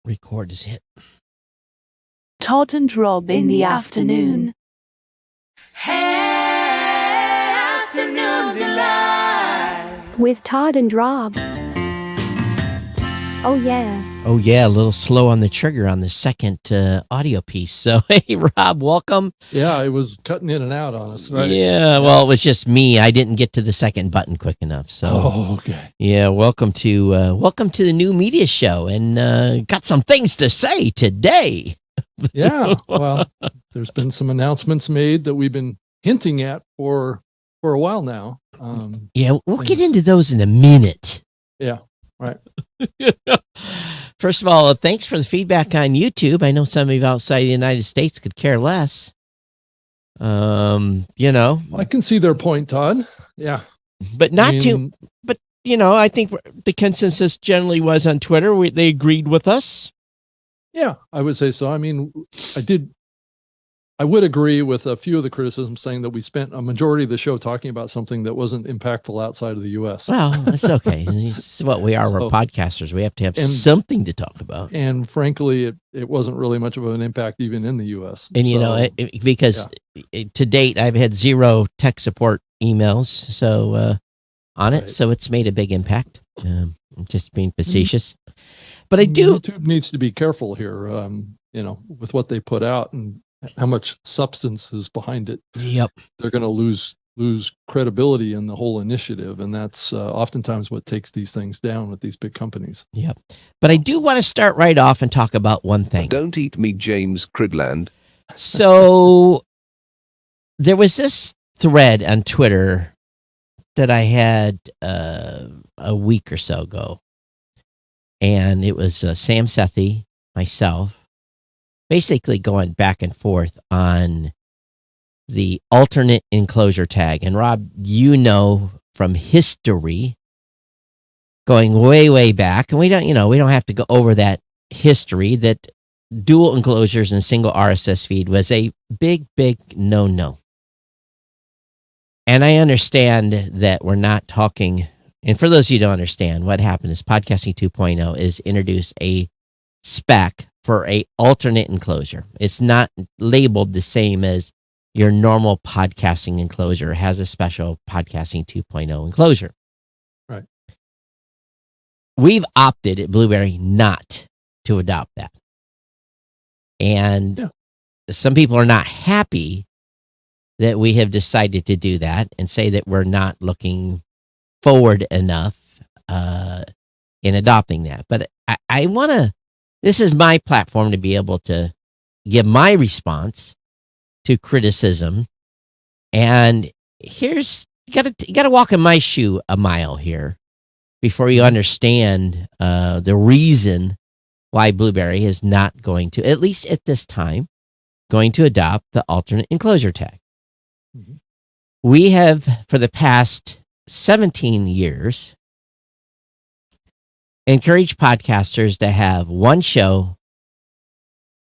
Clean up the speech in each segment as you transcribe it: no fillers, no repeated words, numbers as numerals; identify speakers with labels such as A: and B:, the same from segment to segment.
A: Record is hit.
B: Todd and Rob in the afternoon.
C: Hey, afternoon delight.
D: With Todd and Rob. Oh, yeah.
A: Oh, yeah, a little slow on the trigger on the second audio piece. So, hey, Rob, welcome.
E: Yeah, it was cutting in and out on us, right?
A: Yeah, well, it was just me. I didn't get to the second button quick enough. So,
E: okay.
A: Yeah, welcome to the new media show, and got some things to say today.
E: Yeah, well, there's been some announcements made that we've been hinting at for a while now.
A: Yeah, we'll get into those in a minute.
E: Yeah, right.
A: First of all, thanks for the feedback on YouTube. I know some of you outside the United States could care less.
E: I can see their point, Todd. Yeah.
A: But not too. But, I think the consensus generally was on Twitter. They agreed with us.
E: Yeah, I would say so. I mean, I would agree with a few of the criticisms saying that we spent a majority of the show talking about something that wasn't impactful outside of the U.S.
A: Well, that's okay. It's what we are. We're podcasters. We have to have something to talk about.
E: And frankly, it wasn't really much of an impact even in the U.S.
A: And, because to date, I've had 0 tech support emails on it. Right. So it's made a big impact. Just being facetious. But I do.
E: YouTube needs to be careful here, with what they put out and how much substance is behind it.
A: Yep.
E: They're going to lose credibility in the whole initiative. And that's oftentimes what takes these things down with these big companies.
A: Yep. But I do want to start right off and talk about one thing.
F: Don't eat me, James Cridland.
A: So there was this thread on Twitter that I had a week or so ago. And it was Sam Sethi, myself, basically going back and forth on the alternate enclosure tag. And Rob, from history, going way, way back, and we don't have to go over that history, that dual enclosures and single RSS feed was a big, big no-no. And I understand that we're not talking, and for those of you who don't understand, what happened is Podcasting 2.0 is introduced a spec for a alternate enclosure. It's not labeled the same as your normal podcasting enclosure. It has a special Podcasting 2.0 enclosure.
E: Right.
A: We've opted at Blueberry not to adopt that. And some people are not happy that we have decided to do that and say that we're not looking forward enough in adopting that. But I want to, this is my platform to be able to give my response to criticism. And you got to walk in my shoe a mile here before you understand the reason why Blueberry is not going to, at least at this time, going to adopt the alternate enclosure tag. Mm-hmm. We have, for the past 17 years, encouraged podcasters to have one show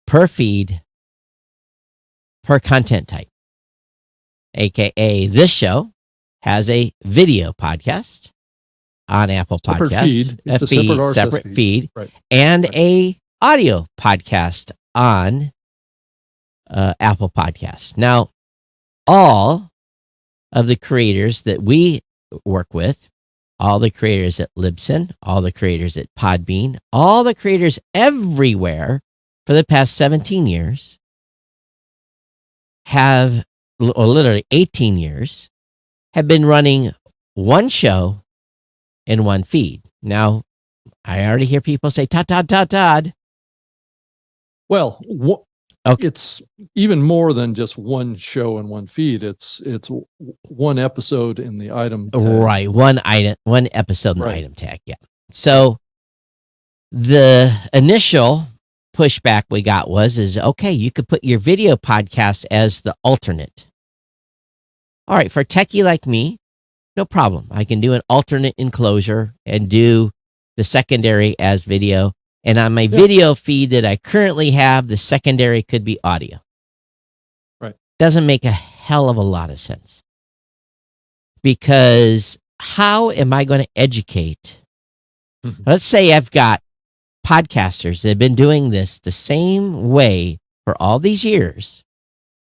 A: per feed per content type. AKA, this show has a video podcast on Apple Podcasts,
E: It's a separate
A: feed,
E: right.
A: And a audio podcast on Apple Podcasts. Now, all of the creators that we work with, all the creators at Libsyn, all the creators at Podbean, all the creators everywhere for the past 17 years have, or literally 18 years, have been running one show in one feed. Now, I already hear people say, Todd.
E: Well,
A: okay.
E: It's even more than just one show and one feed. It's one episode in the item tag.
A: Right, one episode in the item tag, yeah. So the initial pushback we got is okay, you could put your video podcast as the alternate. All right, for a techie like me, no problem. I can do an alternate enclosure and do the secondary as video. And on my video feed that I currently have, the secondary could be audio.
E: Right.
A: Doesn't make a hell of a lot of sense. Because how am I going to educate? Mm-hmm. Let's say I've got podcasters that have been doing this the same way for all these years.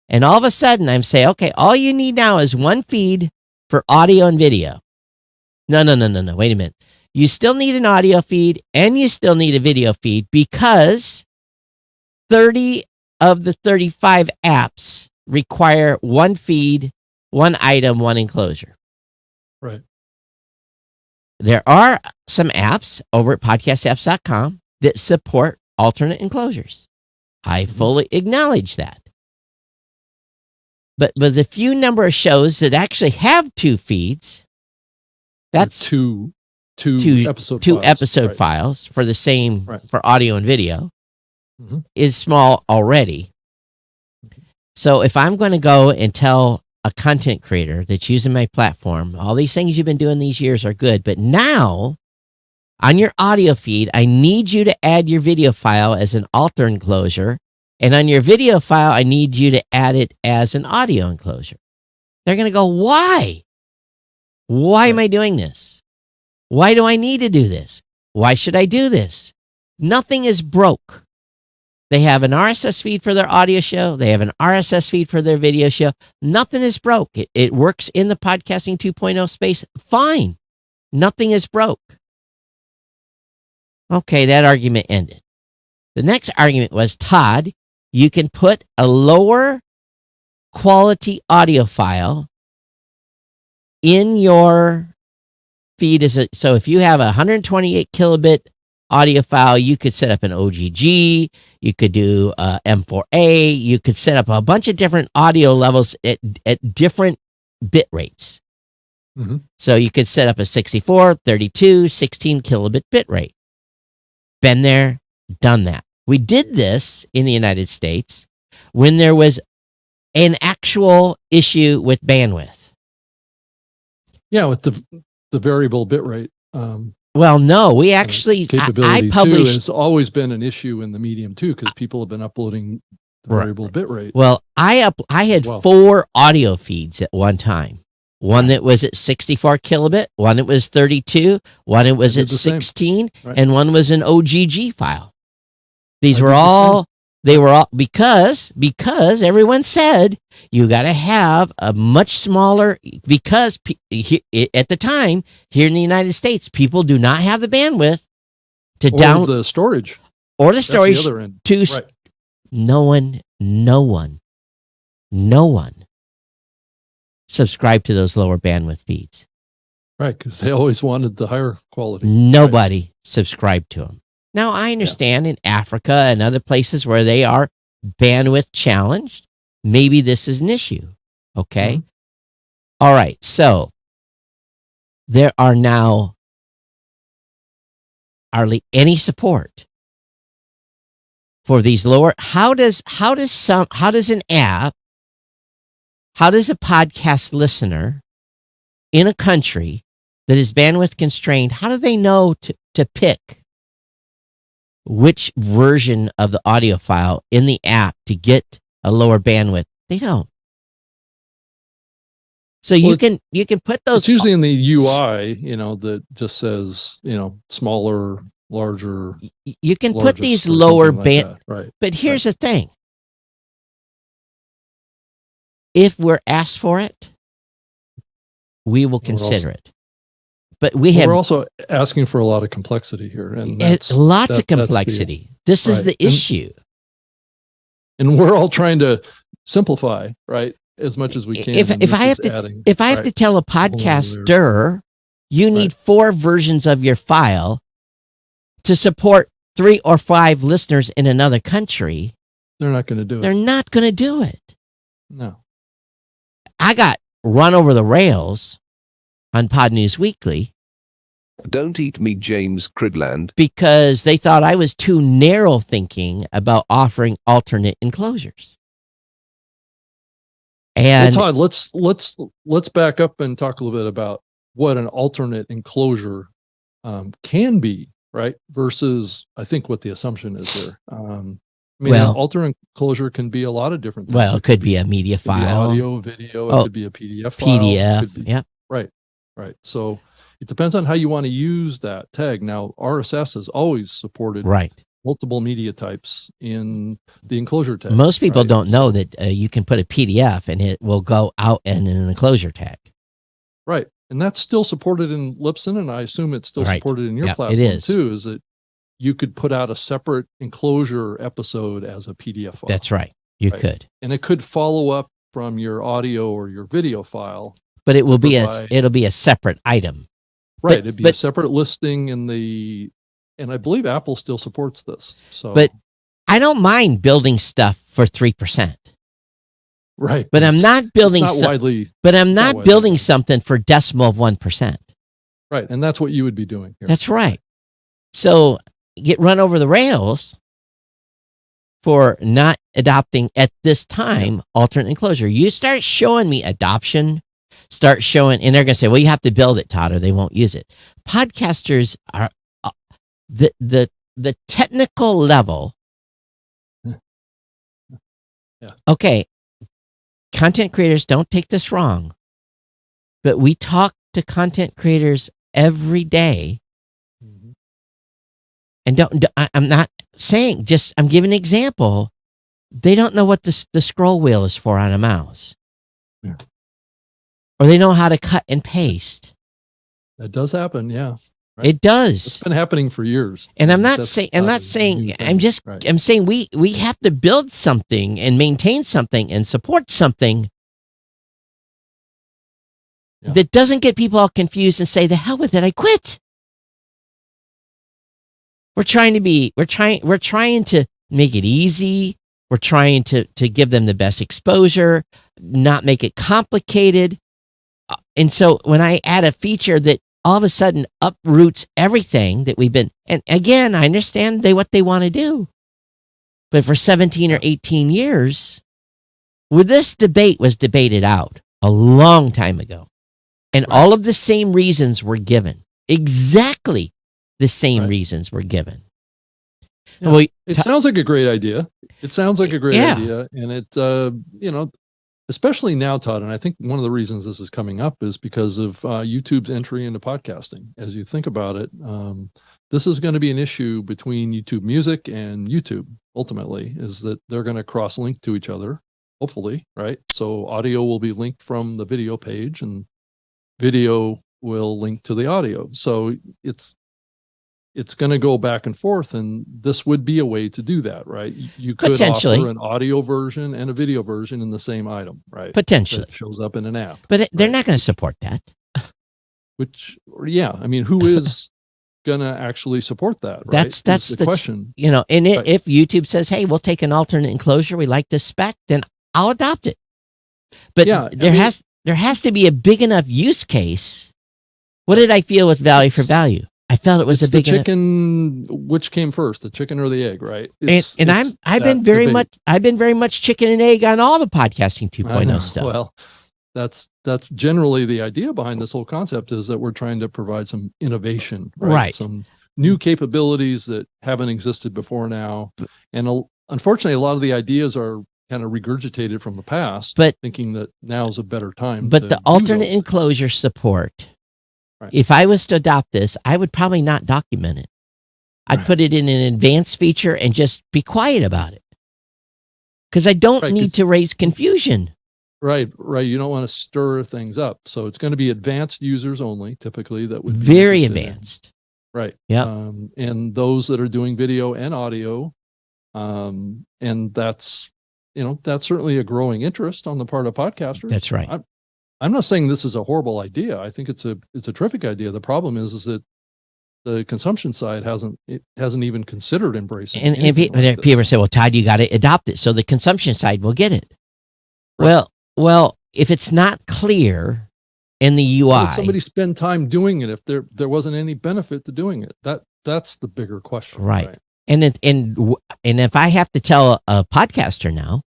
A: And all of a sudden I'm saying, okay, all you need now is one feed for audio and video. No. Wait a minute. You still need an audio feed and you still need a video feed because 30 of the 35 apps require one feed, one item, one enclosure.
E: Right.
A: There are some apps over at podcastapps.com that support alternate enclosures. I fully acknowledge that. But the few number of shows that actually have two feeds, that's
E: two episode
A: two
E: files.
A: episode
E: Right.
A: files for the same
E: Right.
A: for audio and video,
E: Mhm.
A: is small already. So if I'm going to go and tell a content creator that's using my platform, all these things you've been doing these years are good, but now on your audio feed, I need you to add your video file as an alter enclosure. And on your video file, I need you to add it as an audio enclosure. They're going to go, why? Why am I doing this? Why do I need to do this? Why should I do this? Nothing is broke. They have an RSS feed for their audio show. They have an RSS feed for their video show. Nothing is broke. It works in the podcasting 2.0 space. Fine. Nothing is broke. Okay, that argument ended. The next argument was, Todd, you can put a lower quality audio file in your feed. So if you have a 128 kilobit audio file, you could set up an OGG, you could do M4A, you could set up a bunch of different audio levels at different bit rates.
E: Mhm.
A: So you could set up a 64, 32, 16 kilobit bit rate. Been there, done that. We did this in the United States when there was an actual issue with bandwidth.
E: Yeah, with the variable bit rate.
A: Well, no, we actually,
E: Capability
A: I
E: too
A: published.
E: has always been an issue in the medium too, because people have been uploading the
A: Right.
E: variable bit rate.
A: Well, I had
E: well.
A: 4 audio feeds at one time. One that was at 64 kilobit, one that was 32, one that was
E: I
A: at
E: did the same.
A: 16,
E: Right.
A: and one was an OGG file. These
E: I
A: were
E: did the
A: all, they were all, because everyone said you got to have a much smaller, because at the time here in the United States, people do not have the bandwidth to
E: Or
A: download
E: the storage.
A: or the
E: That's
A: storage
E: the other end.
A: to
E: Right.
A: no one subscribe to those lower bandwidth feeds.
E: Right, because they always wanted the higher quality.
A: Nobody subscribed to them. Now, I understand in Africa and other places where they are bandwidth challenged, maybe this is an issue. Okay. All right. So there are now hardly any support for these lower. How does a podcast listener in a country that is bandwidth constrained, how do they know to pick which version of the audio file in the app to get a lower bandwidth? They don't. So you can put those.
E: It's usually in the UI, that just says, smaller, larger.
A: You can put
E: largest
A: these
E: or
A: lower
E: something like
A: band.
E: that. Right.
A: But here's the thing. If we're asked for it, we will consider it. But
E: we're also asking for a lot of complexity here, and
A: lots of complexity. This is the issue.
E: And we're all trying to simplify, right, as much as we can.
A: If I have to tell a podcaster, you need 4 versions of your file to support 3 or 5 listeners in another country,
E: they're not going to do it.
A: They're not going to do it.
E: No.
A: I got run over the rails on Pod News Weekly.
F: Don't eat me, James Cridland.
A: Because they thought I was too narrow thinking about offering alternate enclosures. And
E: Todd, let's back up and talk a little bit about what an alternate enclosure can be, right? Versus, I think, what the assumption is there. An alternate enclosure can be a lot of different things.
A: Well, it could be a media file,
E: audio, video. It could be a PDF file.
A: PDF. Yeah.
E: Right. So, it depends on how you want to use that tag. Now, RSS has always supported
A: Right.
E: multiple media types in the enclosure tag.
A: Most people
E: right?
A: don't know that you can put a PDF and it will go out in an enclosure tag.
E: Right. And that's still supported in Libsyn, and I assume it's still
A: Right.
E: supported in your
A: Yeah, it
E: platform
A: is.
E: too, is that you could put out a separate enclosure episode as a PDF file.
A: That's right. You
E: Right.
A: could.
E: And it could follow up from your audio or your video file.
A: But it will be
E: provide-
A: it'll be a separate item.
E: Right.
A: But-
E: It'd be
A: but-
E: a separate listing in the, and I believe Apple still supports this. So,
A: But I don't mind building stuff for 3%.
E: right.
A: But I'm
E: it's-
A: not building
E: it's not
A: some-
E: widely,
A: But I'm
E: It's not
A: not
E: widely
A: building
E: known.
A: something for decimal of 1%.
E: right. And that's what you would be doing here.
A: That's right. So get run over the rails for not adopting at this time alternate enclosure. You start showing me adoption, start showing, and they're going to say, well, you have to build it, Todd, or they won't use it. Podcasters are the technical level.
E: Yeah.
A: Okay. Content creators, don't take this wrong, but we talk to content creators every day.
E: Mhm.
A: And I'm not saying, just I'm giving an example. They don't know what the scroll wheel is for on a mouse.
E: Yeah.
A: Or they know how to cut and paste.
E: That does happen. Yeah. Right.
A: It does.
E: It's been happening for years.
A: And I'm not
E: That's
A: saying
E: a new thing. Right.
A: I'm saying we have to build something and maintain something and support something
E: Yeah.
A: that doesn't get people all confused and say, the hell with it, I quit. We're trying to make it easy. We're trying to give them the best exposure, not make it complicated. And so when I add a feature that all of a sudden uproots everything that we've been, and again, I understand what they want to do. But for 17 or 18 years, this debate was debated out a long time ago. And all of the same reasons were given. Exactly the same reasons were given.
E: Yeah.
A: Well,
E: It sounds like a great idea. It sounds like a great
A: Yeah.
E: idea. And it, especially now, Todd, and I think one of the reasons this is coming up is because of YouTube's entry into podcasting. As you think about it, this is going to be an issue between YouTube Music and YouTube, ultimately, is that they're going to cross-link to each other, hopefully, right? So audio will be linked from the video page and video will link to the audio. So it's going to go back and forth, and this would be a way to do that, right? You could
A: Potentially.
E: offer an audio version and a video version in the same item, right?
A: Potentially.
E: That shows up in an app.
A: But they're
E: Right.
A: not going to support that.
E: I mean, who is going to actually support that, right?
A: That's
E: Is
A: the
E: question.
A: And
E: Right.
A: if YouTube says, hey, we'll take an alternate enclosure, we like this spec, then I'll adopt it. But
E: Yeah,
A: there has to be a big enough use case. What did I feel with value for value? I felt it was
E: It's
A: a big
E: the chicken. Which came first, the chicken or the egg, right?
A: I've been very much chicken and egg on all the podcasting 2.0 stuff.
E: Well, that's generally the idea behind this whole concept, is that we're trying to provide some innovation,
A: Right.
E: Some new capabilities that haven't existed before now. And unfortunately, a lot of the ideas are kind of regurgitated from the past,
A: But-
E: thinking that now's a better time.
A: But
E: to
A: the
E: do
A: alternate
E: those.
A: enclosure support,
E: Right.
A: if I was to adopt this, I would probably not document it. I'd
E: Right.
A: put it in an advanced feature and just be quiet about it. Because I don't
E: Right, 'cause-
A: need to raise confusion.
E: Right. You don't want to stir things up. So it's going to be advanced users only, typically, that would be
A: Very
E: interested in-
A: advanced.
E: Right.
A: Yep.
E: And those that are doing video and audio. And that's certainly a growing interest on the part of podcasters.
A: That's right.
E: I'm not saying this is a horrible idea. I think it's a terrific idea. The problem is that the consumption side hasn't even considered embracing.
A: And
E: anything like this.
A: people say, well, Todd, you got to adopt it so the consumption side will get it.
E: Right.
A: Well, if it's not clear in the UI,
E: Why would somebody spend time doing it if there wasn't any benefit to doing it? That's the bigger question.
A: Right. And if I have to tell a podcaster now,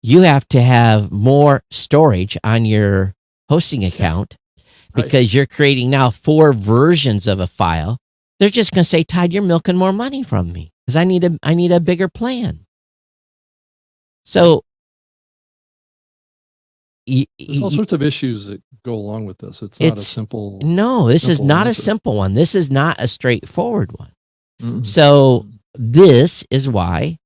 A: you have to have more storage on your hosting account
E: Right.
A: because you're creating now 4 versions of a file. They're just going to say, Todd, you're milking more money from me because I need a bigger plan. So
E: There's all sorts of issues that go along with this. It's not a simple.
A: No, this is
E: simple
A: not
E: answer.
A: a simple one. This is not a straightforward one.
E: Mm-mm.
A: So this is why,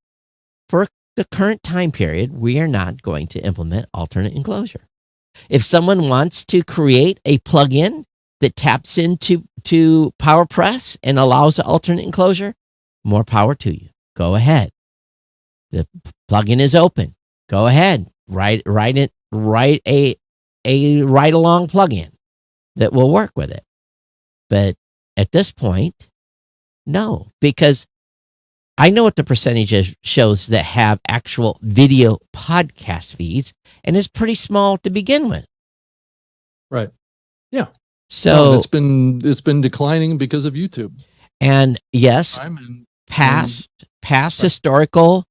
A: for the current time period, we are not going to implement alternate enclosure. If someone wants to create a plugin that taps into PowerPress and allows an alternate enclosure, more power to you. Go ahead. The plugin is open. Go ahead. Write a ride along plugin that will work with it. But at this point, no, because I know what the percentage of shows that have actual video podcast feeds, and it's pretty small to begin with.
E: Right. Yeah.
A: So
E: it's been declining because of YouTube.
A: And yes, past historical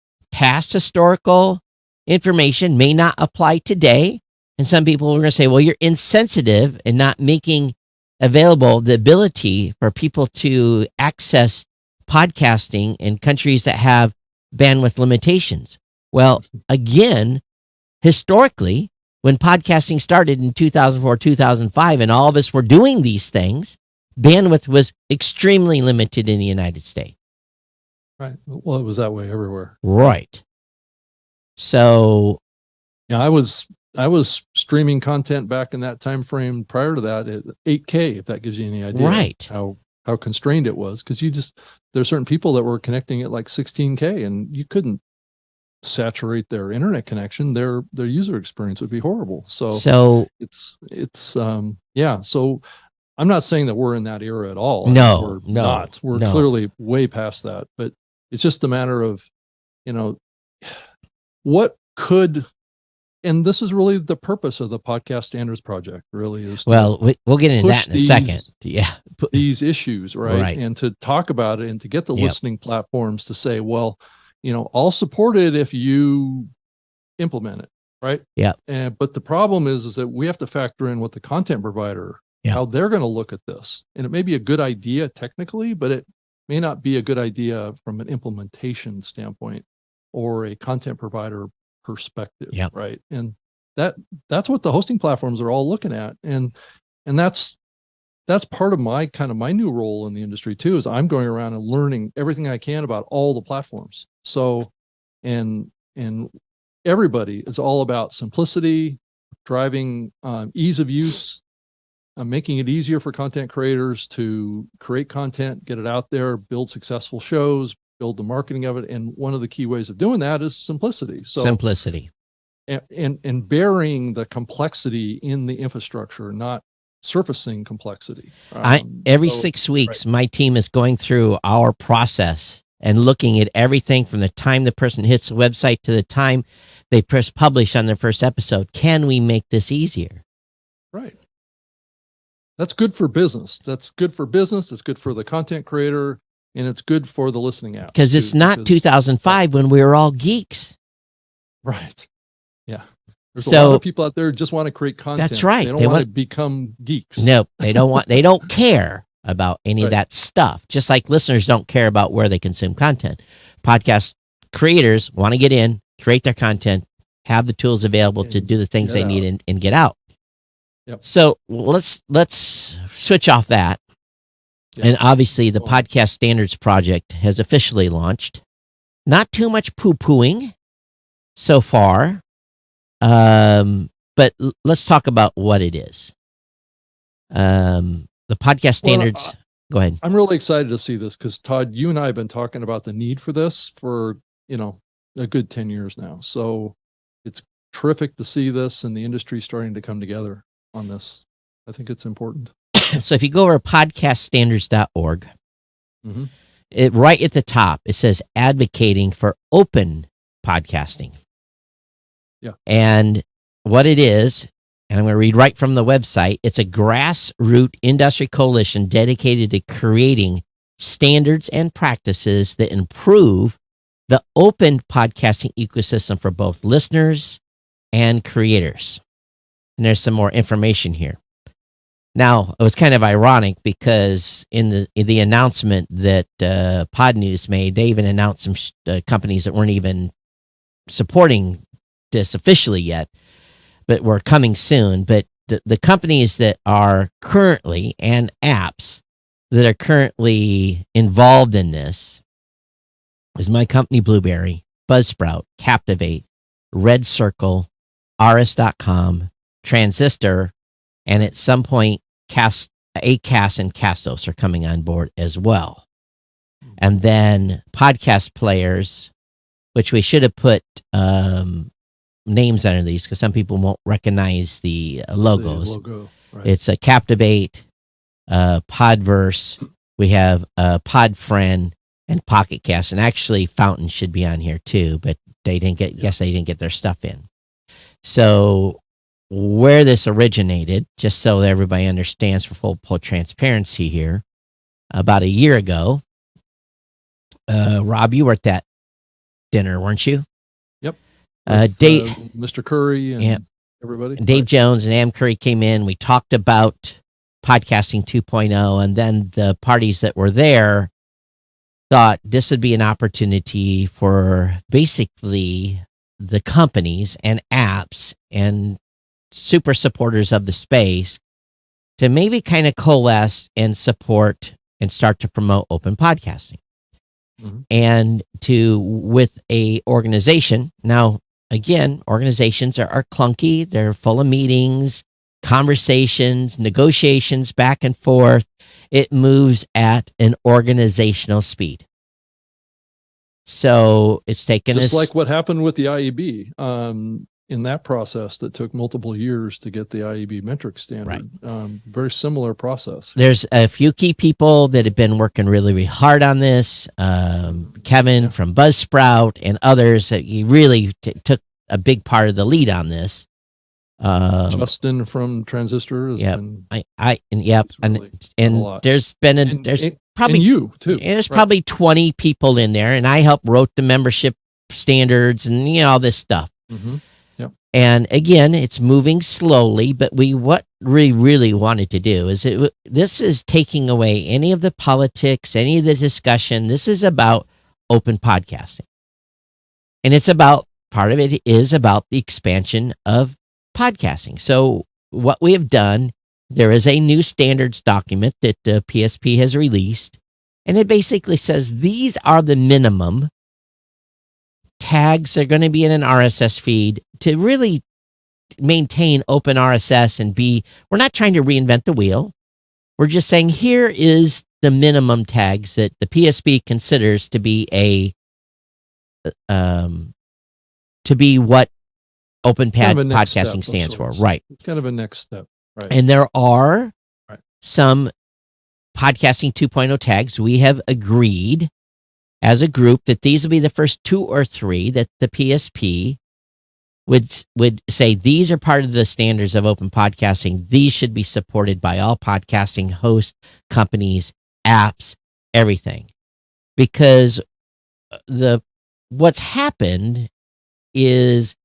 A: information may not apply today. And some people are going to say, well, you're insensitive and not making available the ability for people to access podcasting in countries that have bandwidth limitations. Well, again, historically, when podcasting started in 2004, 2005, and all of us were doing these things, bandwidth was extremely limited in the United States.
E: Right. Well, it was that way everywhere.
A: Right. So,
E: yeah, I was streaming content back in that time frame. Prior to that, at 8K, if that gives you any idea,
A: right,
E: how constrained it was, because there's certain people that were connecting at like 16K, and you couldn't saturate their internet connection. Their user experience would be horrible. So it's yeah. So I'm not saying that we're in that era at all.
A: No,
E: we're not. We're clearly way past that. But it's just a matter of, what could. And this is really the purpose of the Podcast Standards Project, really, is
A: we'll get into that in a second. Yeah.
E: These issues, right? And to talk about it and to get the listening platforms to say, well, I'll support it if you implement it, right?
A: Yeah.
E: But the problem is that we have to factor in what the content provider, how they're going to look at this. And it may be a good idea technically, but it may not be a good idea from an implementation standpoint or a content provider perspective, right? And that's what the hosting platforms are all looking at, and that's part of my new role in the industry too. Is I'm going around and learning everything I can about all the platforms. So, and everybody is all about simplicity, driving ease of use, making it easier for content creators to create content, get it out there, build successful shows, build the marketing of it. And one of the key ways of doing that is simplicity. So
A: simplicity.
E: And burying the complexity in the infrastructure, not surfacing complexity.
A: Every 6 weeks, my team is going through our process and looking at everything from the time the person hits the website to the time they press publish on their first episode. Can we make this easier?
E: Right. That's good for business. It's good for the content creator, and it's good for the listening app.
A: Because it's not 2005 when we were all geeks.
E: Right. Yeah. There's a lot of people out there who just want to create content.
A: That's right.
E: They don't want to become geeks.
A: No, they don't care about any of that stuff. Just like listeners don't care about where they consume content. Podcast creators want to get in, create their content, have the tools available to do the things they need and get out.
E: Yep.
A: So let's switch off that. Yep. And obviously the Podcast Standards Project has officially launched. Not too much poo-pooing so far. But let's talk about what it is. The Podcast Standards. Go ahead.
E: I'm really excited to see this because, Todd, you and I have been talking about the need for this for, a good 10 years now. So it's terrific to see this and the industry starting to come together on this. I think it's important.
A: So if you go over to podcaststandards.org,
E: mm-hmm.
A: Right at the top, it says advocating for open podcasting.
E: Yeah.
A: And what it is, and I'm going to read right from the website, it's a grassroots industry coalition dedicated to creating standards and practices that improve the open podcasting ecosystem for both listeners and creators. And there's some more information here. Now, it was kind of ironic because in the announcement that Pod News made, they even announced some companies that weren't even supporting this officially yet. but we're coming soon. But the companies that are currently and apps that are currently involved in this is my company, Blueberry, Buzzsprout, Captivate, Red Circle, RS.com, Transistor, and at some point, Acast and Castos are coming on board as well. And then podcast players, which we should have put names under these because some people won't recognize the logos.
E: The logo, right.
A: It's a Captivate, Podverse. We have Podfriend and Pocket Cast, and actually Fountain should be on here too, but they didn't get. Guess they didn't get their stuff in. So where this originated, just so that everybody understands for full transparency here, about a year ago, Rob, you were at that dinner, weren't you?
E: Yep.
A: Dave,
E: Mr. Curry and everybody.
A: Dave Jones and Am Curry came in. We talked about podcasting 2.0, and then the parties that were there thought this would be an opportunity for basically the companies and apps and super supporters of the space to maybe kind of coalesce and support and start to promote open podcasting. Mm-hmm. And with a organization. Now, again, organizations are clunky. They're full of meetings, conversations, negotiations back and forth. It moves at an organizational speed. So it's taken
E: just
A: us
E: like what happened with the IEB in that process that took multiple years to get the IEB metric standard. Right. Very similar process.
A: There's a few key people that have been working really, really hard on this. Kevin from Buzzsprout and others. He really took a big part of the lead on this.
E: Justin from Transistor has been.
A: And there's been probably
E: and you too.
A: There's probably 20 people in there, and I helped wrote the membership standards and all this stuff.
E: Mm-hmm. Yep.
A: And again, it's moving slowly, but what we really wanted to do is this is taking away any of the politics, any of the discussion. This is about open podcasting, and it's about part of it is about the expansion of podcasting. So what we have done, there is a new standards document that the PSP has released, and it basically says these are the minimum tags that are going to be in an RSS feed to really maintain open RSS and we're not trying to reinvent the wheel. We're just saying here is the minimum tags that the PSP considers to be what open podcasting stands for. Right.
E: It's kind of a next step. Right.
A: And there are some podcasting 2.0 tags. We have agreed as a group that these will be the first 2 or 3 that the PSP would say these are part of the standards of open podcasting. These should be supported by all podcasting hosts, companies, apps, everything. Because what's happened is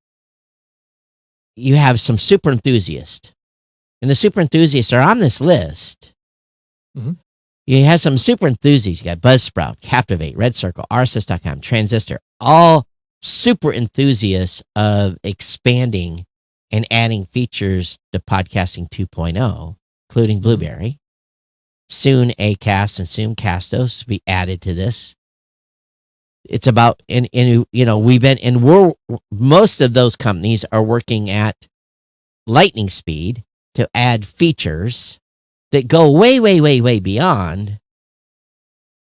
A: you have some super enthusiasts, and the super enthusiasts are on this list.
E: Mm-hmm.
A: You have some super enthusiasts. You got Buzzsprout, Captivate, Red Circle, RSS.com, Transistor, all super enthusiasts of expanding and adding features to podcasting 2.0, including Blueberry. Soon Acast and soon Castos will be added to this. It's about, most of those companies are working at lightning speed to add features that go way, way, way, way beyond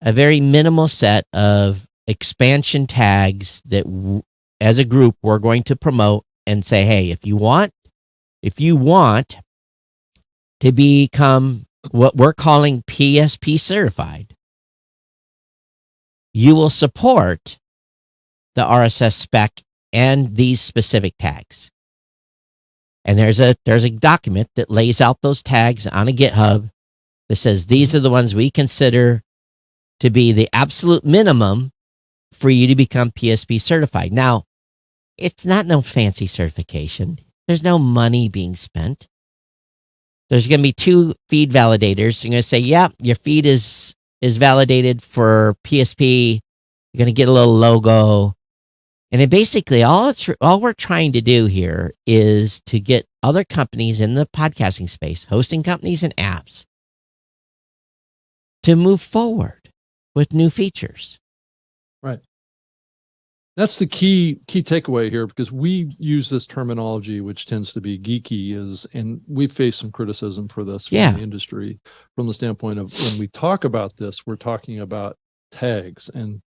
A: a very minimal set of expansion tags that as a group we're going to promote and say, hey, if you want to become what we're calling PSP certified, you will support the RSS spec and these specific tags. And there's a document that lays out those tags on a GitHub that says these are the ones we consider to be the absolute minimum for you to become PSP certified. Now, it's not no fancy certification. There's no money being spent. There's going to be 2 feed validators. You're going to say, yeah, your feed is validated for PSP. You're going to get a little logo. And it basically all we're trying to do here is to get other companies in the podcasting space, hosting companies and apps, to move forward with new features.
E: Right. That's the key takeaway here, because we use this terminology, which tends to be geeky, and we've faced some criticism for this from the industry, from the standpoint of when we talk about this, we're talking about tags. And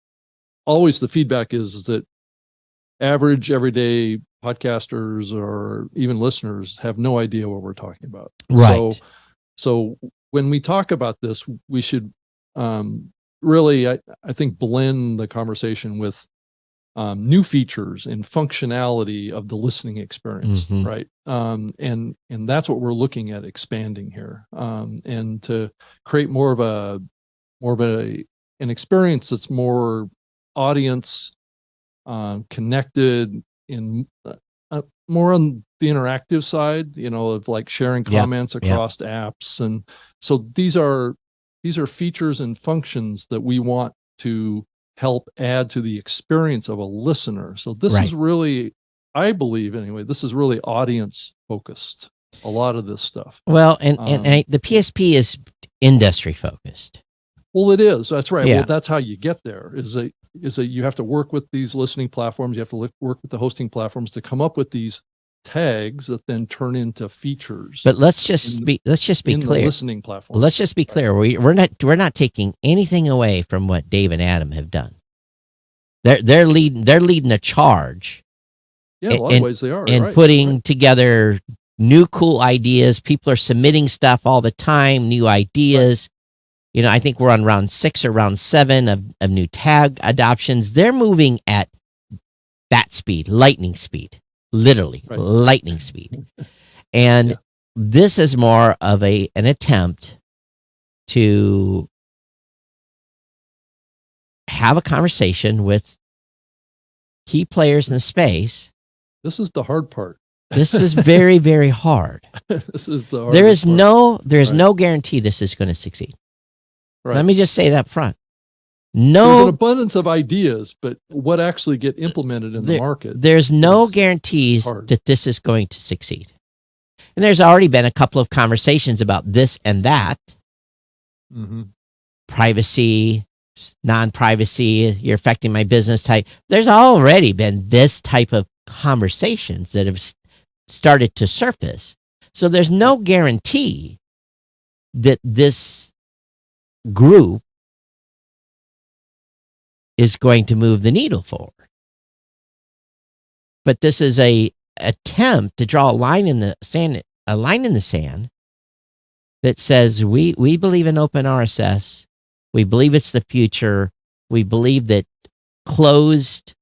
E: always the feedback is that average, everyday podcasters or even listeners have no idea what we're talking about.
A: Right.
E: So when we talk about this, we should really, I think, blend the conversation with new features and functionality of the listening experience, right? And that's what we're looking at expanding here, and to create more of an experience that's more audience connected, in more on the interactive side, of like sharing comments across apps. And so these are features and functions that we want to help add to the experience of a listener. So this is really, I believe anyway, this is really audience focused, a lot of this stuff.
A: Well, and the PSP is industry focused.
E: Well, it is. That's right.
A: Yeah.
E: Well, that's how you get there, is that you have to work with these listening platforms. You have to work with the hosting platforms to come up with these tags that then turn into features.
A: But let's just be clear.
E: The listening platform.
A: Let's just be clear. We're not taking anything away from what Dave and Adam have done. They're leading a charge.
E: Yeah, a lot of ways they are.
A: And putting together new cool ideas. People are submitting stuff all the time, new ideas. I think we're on round 6 or round 7 of new tag adoptions. They're moving at bat speed, lightning speed, literally lightning speed. And this is more of an attempt to have a conversation with key players in the space.
E: This is the hard part.
A: This is very, very hard.
E: This is the hard.
A: There is no guarantee this is going to succeed. Right. Let me just say that up front.
E: There's an abundance of ideas, but what actually get implemented in the market?
A: There's no guarantees that this is going to succeed. And there's already been a couple of conversations about this and that. Privacy, non-privacy, you're affecting my business type. There's already been this type of conversations that have started to surface. So there's no guarantee that this group is going to move the needle forward. But this is a attempt to draw a line in the sand that says we believe in open RSS. We believe it's the future. We believe that closed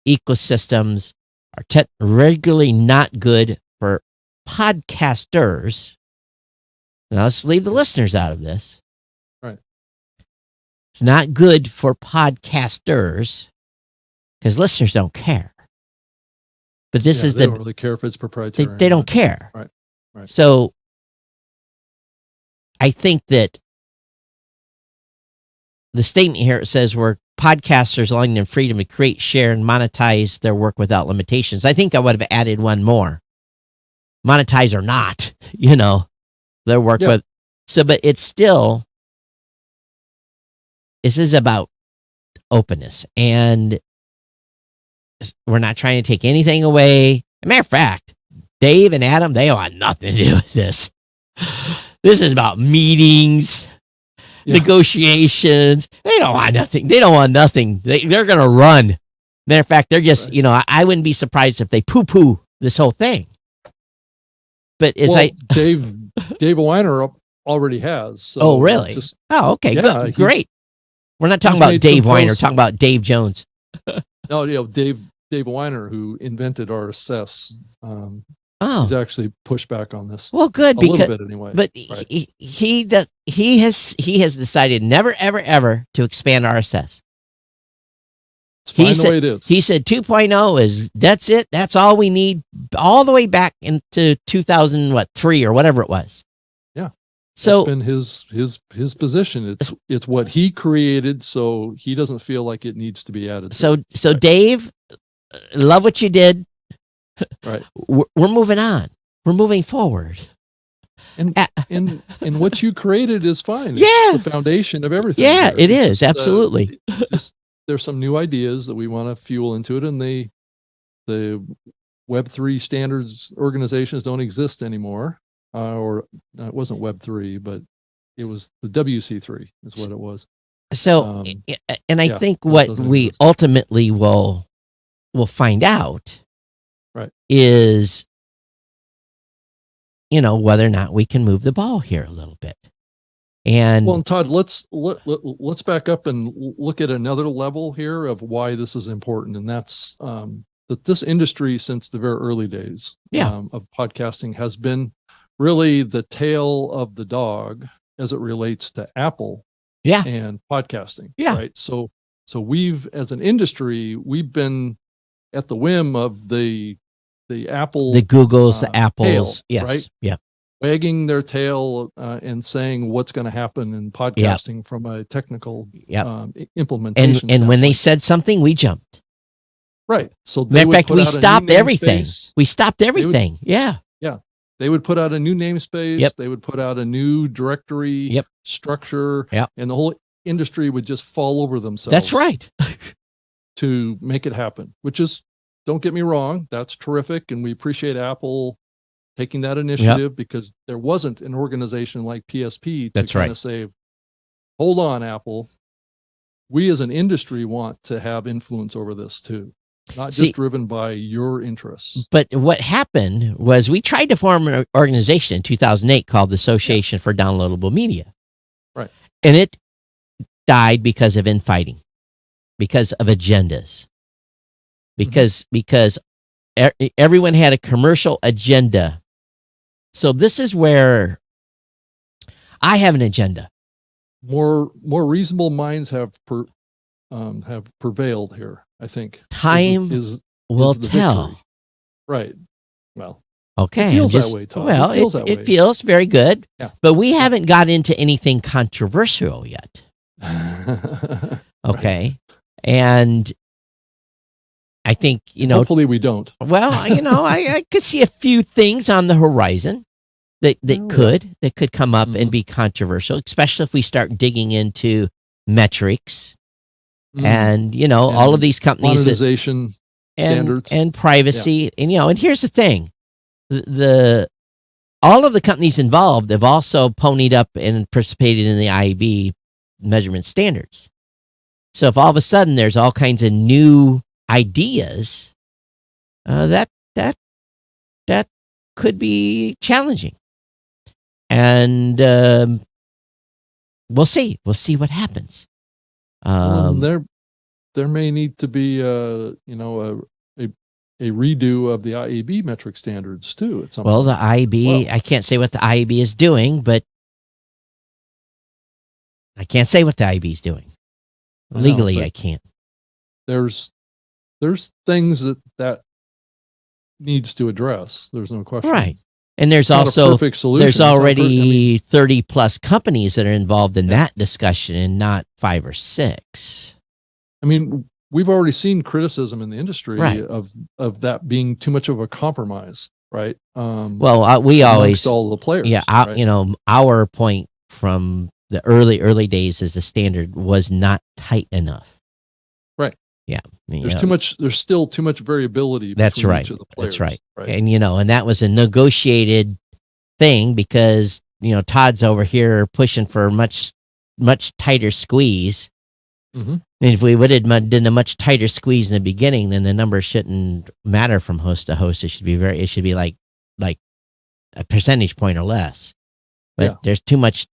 A: ecosystems are regularly not good for podcasters. Now let's leave the listeners out of this. It's not good for podcasters because listeners don't care. But this is
E: they don't really care if it's proprietary.
A: They don't care.
E: Right.
A: So I think that the statement here, it says we're podcasters allowing them freedom to create, share, and monetize their work without limitations. I think I would have added one more. Monetize or not, their work with. So, but it's still, this is about openness, and we're not trying to take anything away. As a matter of fact, Dave and Adam, they don't want nothing to do with this. This is about meetings, negotiations. They don't want nothing. They're going to run. Matter of fact, they're just, I wouldn't be surprised if they poo-poo this whole thing. But
E: Dave Weiner already has. So
A: really? Okay, good. Great. We're not talking about Dave Weiner. We're talking about Dave Jones.
E: No, Dave Weiner, who invented RSS. He's actually pushed back on this.
A: Well, good,
E: a little bit anyway.
A: But he has decided never ever to expand RSS.
E: It's fine the way it is.
A: He said 2.0 is that's it. That's all we need, all the way back into 2003 or whatever it was.
E: Yeah.
A: So
E: it's been his position. It's what he created, so he doesn't feel like it needs to be added.
A: So Dave, love what you did.
E: Right.
A: We're moving on. We're moving forward.
E: And what you created is fine.
A: Yeah.
E: It's the foundation of everything.
A: Yeah,
E: there.
A: it
E: It's
A: is.
E: just,
A: Absolutely.
E: just there's some new ideas that we want to fuel into it, and the Web3 standards organizations don't exist anymore. It wasn't Web3, but it was the WC3 is what it was.
A: So, and I
E: yeah,
A: think
E: that
A: what
E: doesn't
A: we
E: exist.
A: ultimately will find out,
E: Right,
A: is, whether or not we can move the ball here a little bit. And
E: well, and Todd, let's back up and look at another level here of why this is important, and that's that this industry, since the very early days of podcasting, has been really the tail of the dog as it relates to Apple and podcasting. Right. So we've, as an industry, we've been at the whim of the Apple,
A: the Googles, the Apples,
E: tail,
A: yes,
E: right?
A: yeah,
E: wagging their tail and saying what's going to happen in podcasting from a technical implementation.
A: And when they said something, we jumped.
E: Right. So
A: matter of fact, we stopped everything. We stopped everything. Yeah.
E: They would put out a new namespace.
A: Yep.
E: They would put out a new directory structure.
A: Yep.
E: And the whole industry would just fall over themselves.
A: That's right.
E: to make it happen, which is, don't get me wrong, that's terrific. And we appreciate Apple taking that initiative because there wasn't an organization like PSP to kind of say, hold on, Apple. We as an industry want to have influence over this too. Not just driven by your interests.
A: But what happened was we tried to form an organization in 2008 called the Association for Downloadable Media.
E: Right.
A: And it died because of infighting, because of agendas, because everyone had a commercial agenda. So this is where I have an agenda.
E: More reasonable minds have prevailed here, I think.
A: Time will tell.
E: Victory. Right. Well,
A: okay.
E: It feels that way, Tom.
A: Well, it feels very good. Yeah. But we haven't got into anything controversial yet. Okay. Right. And I think,
E: hopefully we don't.
A: Well, I could see a few things on the horizon that could come up and be controversial, especially if we start digging into metrics and all of these companies,
E: monetization standards
A: and privacy. And here's the thing, all of the companies involved have also ponied up and participated in the IAB measurement standards. So if all of a sudden there's all kinds of new ideas, that could be challenging. And we'll see what happens.
E: There may need to be a redo of the IAB metric standards too at some point.
A: The IAB, I can't say what the IAB is doing, but I can't say what the IAB is doing. Legally, I can't.
E: There's things that needs to address. There's no question.
A: Right. And there's
E: also
A: also
E: perfect solution.
A: There's already 30 plus companies that are involved in that discussion, and not 5 or 6.
E: I mean, we've already seen criticism in the industry of that being too much of a compromise, right?
A: We always
E: all the players.
A: Yeah,
E: right?
A: Our point from the early days is the standard was not tight enough.
E: Right.
A: Yeah.
E: There's still too much variability.
A: That's right.
E: Each of the players,
A: that's right. And that was a negotiated thing because, Todd's over here pushing for much tighter squeeze.
E: Mm-hmm.
A: And if we would have done a much tighter squeeze in the beginning, then the numbers shouldn't matter from host to host. It should be like a percentage point or less. But there's too much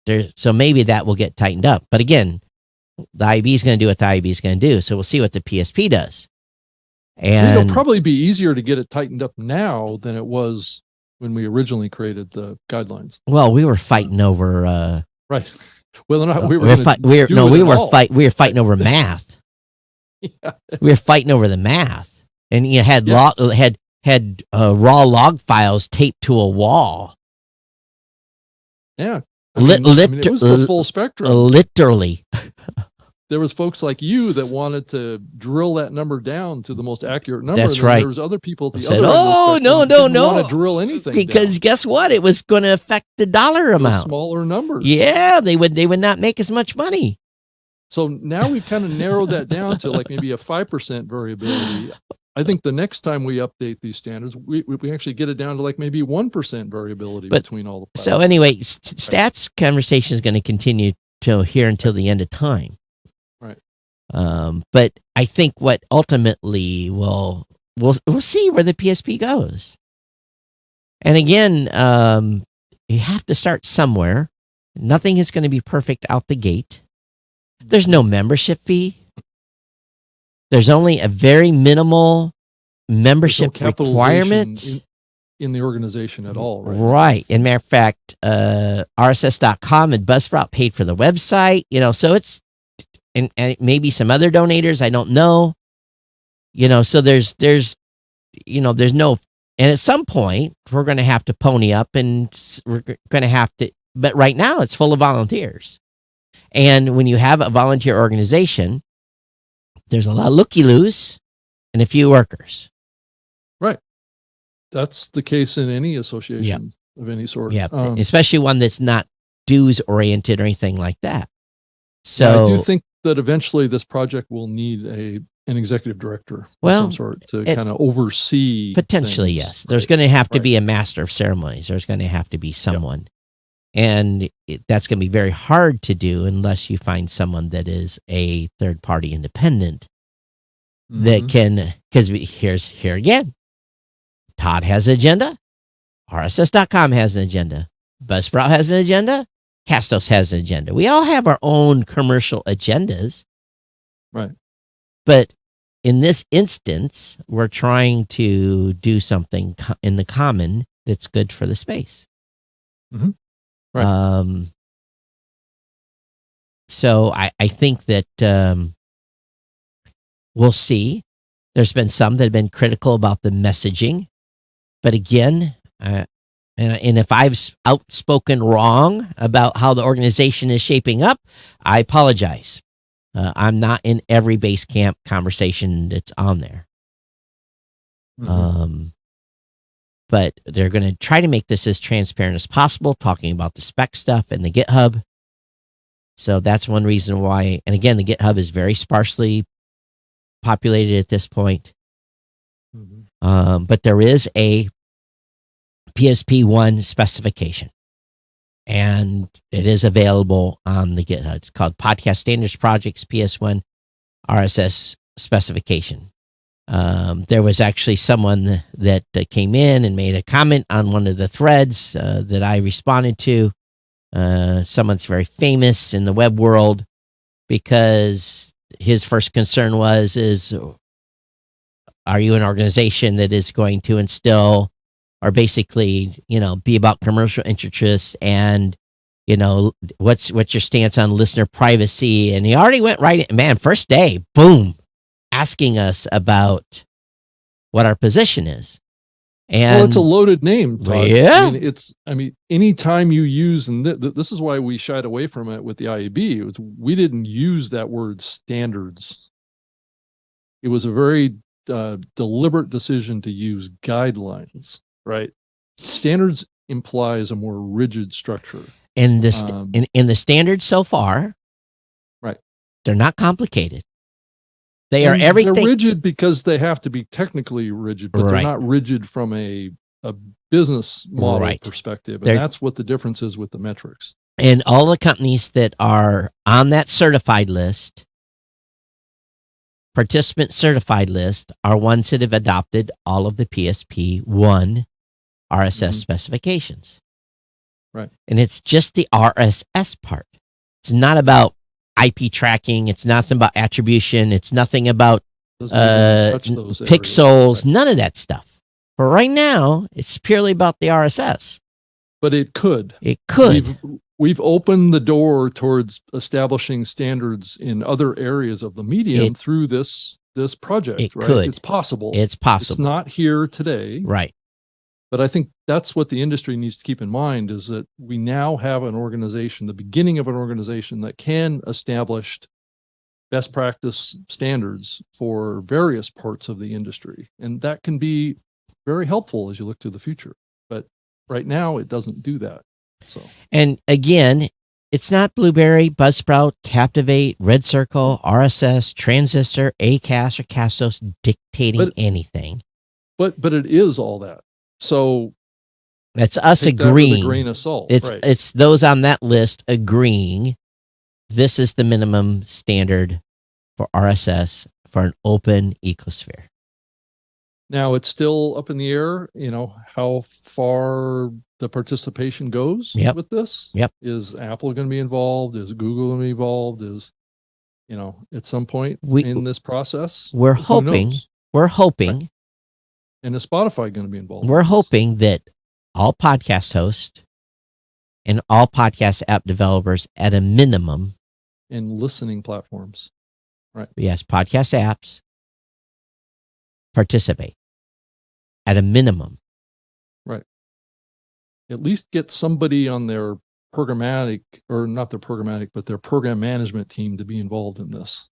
A: there. So maybe that will get tightened up. But again, the IAB is going to do what the IAB is going to do. So we'll see what the PSP does. And
E: it'll probably be easier to get it tightened up now than it was when we originally created the guidelines.
A: Well, we were fighting over
E: right. Whether or not we
A: were fighting over math.
E: Yeah.
A: We were fighting over the math, and you had raw log files taped to a wall.
E: Yeah, it was the full spectrum.
A: Literally.
E: there was folks like you that wanted to drill that number down to the most accurate number.
A: That's
E: and then
A: right.
E: There was other people at the
A: Said,
E: other end of the
A: "Oh,
E: spectrum
A: no,
E: who
A: no,
E: didn't
A: no.
E: want to drill anything
A: Because
E: down.
A: guess what? It was going to affect the dollar
E: Those
A: amount.
E: smaller numbers.
A: Yeah, they would not make as much money.
E: So now we've kind of narrowed that down to like maybe a 5% variability. I think the next time we update these standards, we actually get it down to like maybe 1% variability between all the
A: So
E: platforms.
A: anyway, stats conversation is going to continue till here until the end of time.
E: Right.
A: But I think what ultimately we'll see where the PSP goes. And again, you have to start somewhere. Nothing is going to be perfect out the gate. There's no membership fee. There's only a very minimal membership requirement
E: in the organization at all, right?
A: Right. And matter of fact, RSS.com and Buzzsprout paid for the website, so it's, and maybe some other donators, I don't know, so there's no, and at some point we're going to have to pony up and we're going to have to, but right now it's full of volunteers. And when you have a volunteer organization, there's a lot of looky-loos and a few workers.
E: Right. That's the case in any association of any sort.
A: Yeah, especially one that's not dues-oriented or anything like that. So
E: I do think that eventually this project will need an executive director of some sort to kind of oversee.
A: Potentially,
E: things,
A: yes. There's going to have to be a master of ceremonies. There's going to have to be someone. And that's going to be very hard to do unless you find someone that is a third-party independent that can, because here again, Todd has an agenda, RSS.com has an agenda, Buzzsprout has an agenda, Castos has an agenda. We all have our own commercial agendas.
E: Right.
A: But in this instance, we're trying to do something in the common that's good for the space.
E: Mm-hmm. Right.
A: So I think that we'll see. There's been some that have been critical about the messaging. But again, and if I've outspoken wrong about how the organization is shaping up, I apologize. I'm not in every base camp conversation that's on there. But they're going to try to make this as transparent as possible, talking about the spec stuff and the GitHub. So that's one reason why. And again, the GitHub is very sparsely populated at this point. But there is a PSP1 specification, and it is available on the GitHub. It's called Podcast Standards Projects PS1 RSS specification. There was actually someone that came in and made a comment on one of the threads that I responded to. Someone's very famous in the web world because his first concern is, are you an organization that is going to instill or basically, be about commercial interests and, what's your stance on listener privacy? And he already went right in, man, first day, boom, asking us about what our position is. And
E: it's a loaded name, Todd.
A: Yeah.
E: Anytime you use, and this is why we shied away from it with the IAB, we didn't use that word standards. It was a very deliberate decision to use guidelines, right? Standards implies a more rigid structure.
A: And in the standards so far,
E: right,
A: they're not complicated. They are everything.
E: They're rigid because they have to be technically rigid, but they're not rigid from a business model perspective. And that's what the difference is with the metrics.
A: And all the companies that are on that certified list, participant certified list, are ones that have adopted all of the PSP1 RSS specifications.
E: Right.
A: And it's just the RSS part. It's not about IP tracking. It's nothing about attribution. It's nothing about pixels, none of that stuff. But right now, it's purely about the RSS.
E: But it could.
A: It could.
E: We've opened the door towards establishing standards in other areas of the medium through this project.
A: It
E: right?
A: could.
E: It's possible.
A: It's possible.
E: It's not here today.
A: Right.
E: But I think that's what the industry needs to keep in mind, is that we now have an organization, the beginning of an organization that can establish best practice standards for various parts of the industry. And that can be very helpful as you look to the future. But right now, it doesn't do that. So,
A: And again, it's not Blueberry, Buzzsprout, Captivate, Red Circle, RSS, Transistor, Acast, or Castos dictating anything.
E: But it is all that. So
A: that's us
E: take that with
A: agreeing.
E: a grain of salt.
A: It's those on that list agreeing this is the minimum standard for RSS for an open ecosphere.
E: Now it's still up in the air, how far the participation goes with this.
A: Yep.
E: Is Apple going to be involved? Is Google going to be involved? Is, at some point in this process?
A: We're hoping. Right.
E: And is Spotify going to be involved?
A: We're hoping that all podcast hosts and all podcast app developers at a minimum.
E: And listening platforms. Right.
A: Yes, podcast apps participate at a minimum.
E: Right. At least get somebody on their programmatic, or not their programmatic, but their program management team to be involved in this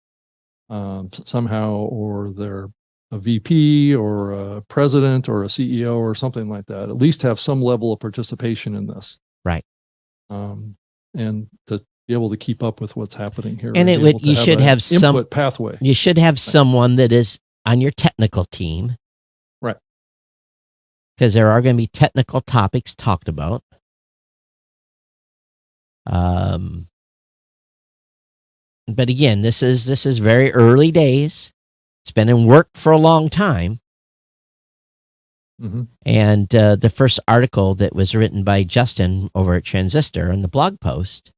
E: somehow, or they're a VP or a president or a CEO or something like that. At least have some level of participation in this.
A: Right.
E: And to be able to keep up with what's happening here.
A: And you should have some
E: input pathway.
A: You should have someone that is on your technical team.
E: Right.
A: Because there are going to be technical topics talked about. But again, this is very early days. It's been in work for a long time.
E: Mm-hmm.
A: And the first article that was written by Justin over at Transistor in the blog post,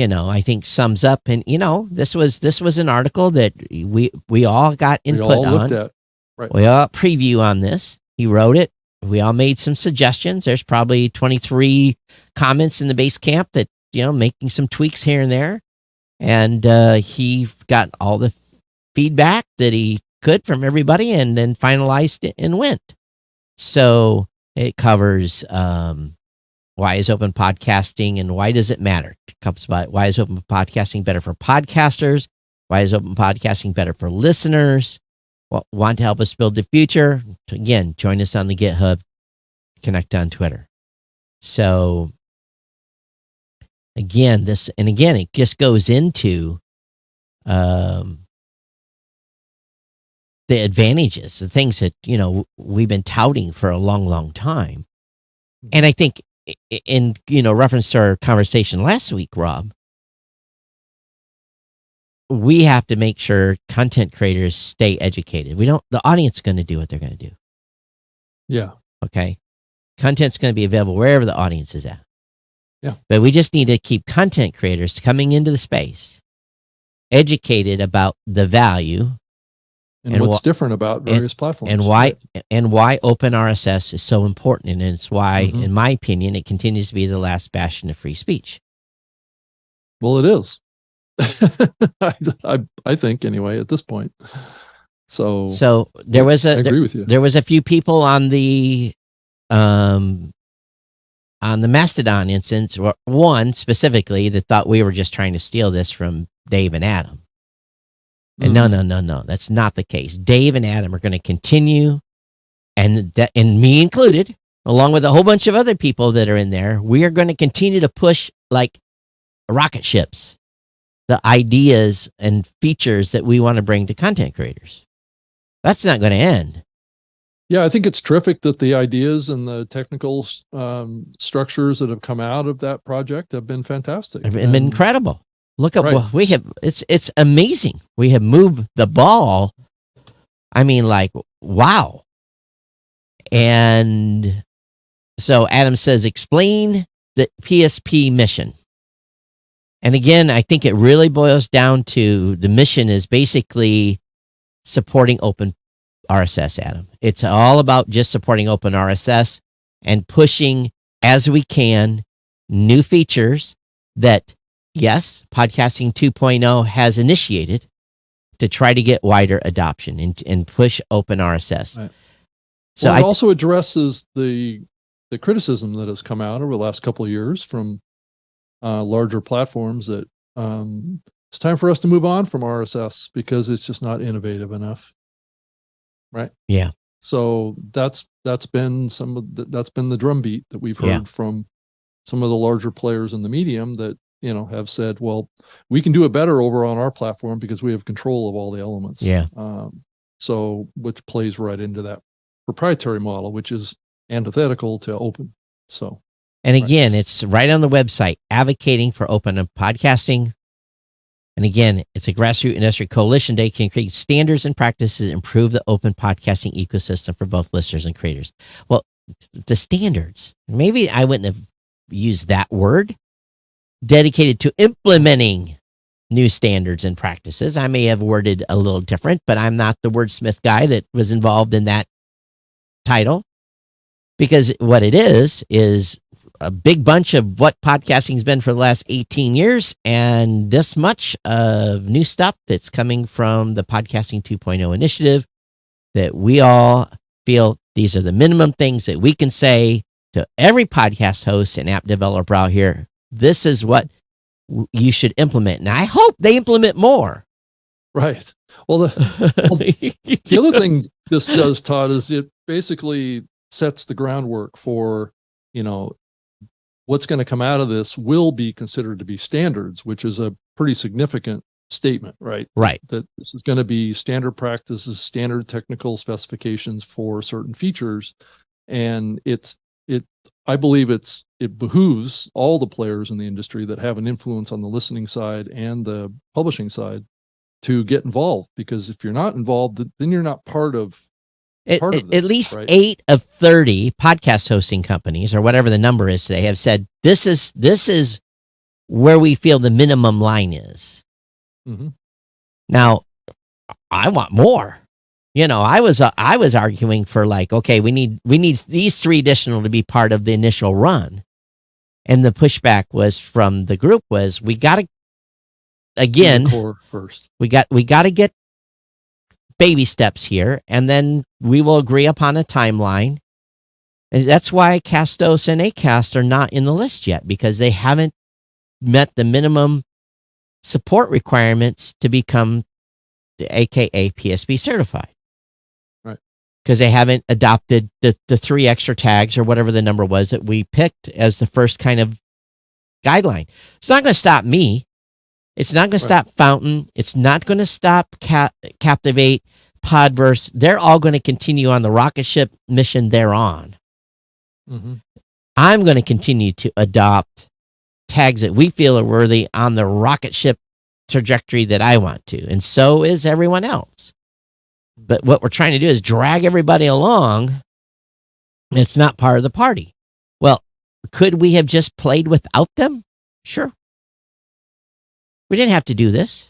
A: I think sums up. And this was an article that we all got input on.
E: We all looked at. Right.
A: We all preview on this. He wrote it. We all made some suggestions. There's probably 23 comments in the base camp that making some tweaks here and there. And he got all the feedback that he could from everybody, and then finalized it and went. So it covers why is open podcasting and why does it matter? It covers about why is open podcasting better for podcasters? Why is open podcasting better for listeners? Want to help us build the future? Again, join us on the GitHub, connect on Twitter. So again, it just goes into the advantages, the things that, we've been touting for a long, long time. And I think in, reference to our conversation last week, Rob, we have to make sure content creators stay educated. The audience is going to do what they're going to do.
E: Yeah.
A: Okay. Content's going to be available wherever the audience is at.
E: Yeah.
A: But we just need to keep content creators coming into the space educated about the value
E: and what's different about various platforms,
A: and why open RSS is so important, and it's why, in my opinion, it continues to be the last bastion of free speech.
E: Well, it is. I think anyway at this point. So
A: there was
E: I agree with you.
A: There was a few people on the Mastodon instance, or one specifically, that thought we were just trying to steal this from Dave and Adam. And no, that's not the case. Dave and Adam are going to continue, and me included, along with a whole bunch of other people that are in there, we are going to continue to push like rocket ships the ideas and features that we want to bring to content creators. That's not going to end.
E: Yeah, I think it's terrific that the ideas and the technical structures that have come out of that project have been fantastic.
A: Have been incredible. Look at what we have. It's amazing. We have moved the ball. I mean, like, wow. And so Adam says, explain the PSP mission. And again, I think it really boils down to the mission is basically supporting open RSS, Adam. It's all about just supporting open RSS and pushing, as we can, new features that, yes, Podcasting 2.0 has initiated to try to get wider adoption and push open RSS.
E: Right.
A: So
E: it also addresses the criticism that has come out over the last couple of years from larger platforms that it's time for us to move on from RSS because it's just not innovative enough. Right.
A: Yeah.
E: So that's been that's been the drumbeat that we've heard
A: Yeah.
E: from some of the larger players in the medium that, have said, well, we can do it better over on our platform because we have control of all the elements.
A: Yeah.
E: So which plays right into that proprietary model, which is antithetical to open. So,
A: and again, it's right on the website, advocating for open podcasting. And again, it's a grassroots industry coalition that can create standards and practices to improve the open podcasting ecosystem for both listeners and creators. Well, the standards, maybe I wouldn't have used that word, dedicated to implementing new standards and practices. I may have worded a little different, but I'm not the wordsmith guy that was involved in that title. Because what it is a big bunch of what podcasting's been for the last 18 years and this much of new stuff that's coming from the Podcasting 2.0 initiative that we all feel these are the minimum things that we can say to every podcast host and app developer out here. This is what you should implement. And I hope they implement more.
E: Right. Well, the other thing this does, Todd, is it basically sets the groundwork for, what's going to come out of this will be considered to be standards, which is a pretty significant statement, right?
A: Right.
E: That this is going to be standard practices, standard technical specifications for certain features. And I believe it behooves all the players in the industry that have an influence on the listening side and the publishing side to get involved, because if you're not involved, then you're not part of this,
A: at least
E: right?
A: 8 of 30 podcast hosting companies, or whatever the number is today, have said this is where we feel the minimum line is.
E: Mm-hmm.
A: Now, I want more. I was arguing for okay, we need these 3 additional to be part of the initial run, and the pushback was from the group was we got to again
E: core first.
A: We got to get baby steps here, and then we will agree upon a timeline. And that's why Castos and Acast are not in the list yet, because they haven't met the minimum support requirements to become the AKA PSP certified.
E: Right.
A: Because they haven't adopted the 3 extra tags or whatever the number was that we picked as the first kind of guideline. It's not going to stop me. It's not going to stop Fountain. It's not going to stop Captivate, Podverse. They're all going to continue on the rocket ship mission they're on.
E: Mm-hmm.
A: I'm going to continue to adopt tags that we feel are worthy on the rocket ship trajectory that I want to. And so is everyone else. But what we're trying to do is drag everybody along. It's not part of the party. Well, could we have just played without them? Sure. We didn't have to do this.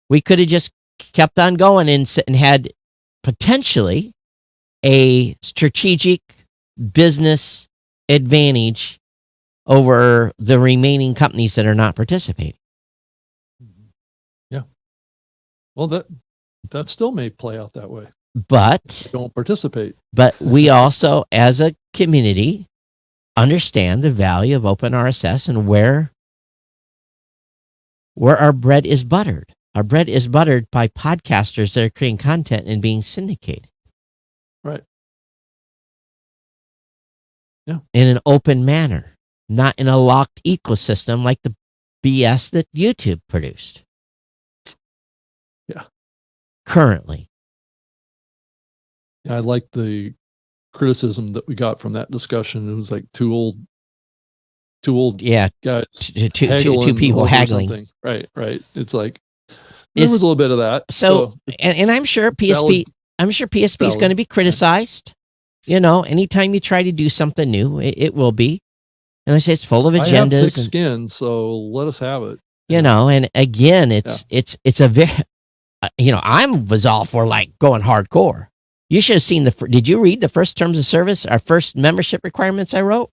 A: We could have just kept on going and had potentially a strategic business advantage over the remaining companies that are not participating.
E: Yeah. Well, that still may play out that way.
A: But
E: don't participate.
A: But we also, as a community, understand the value of open RSS and where our bread is buttered. Our bread is buttered by podcasters that are creating content and being syndicated.
E: Right. Yeah.
A: In an open manner, not in a locked ecosystem like the BS that YouTube produced.
E: Yeah.
A: Currently.
E: Yeah, I like the criticism that we got from that discussion. It was like two old
A: yeah,
E: guys,
A: two people haggling.
E: Something. Right. It's like there was a little bit of that.
A: So and I'm sure PSP is going to be criticized. Anytime you try to do something new, it will be. And I say it's full of agendas.
E: I have thick skin, so let us have it.
A: And again, it's a very, I was all for going hardcore. You should have seen did you read the first terms of service, our first membership requirements I wrote?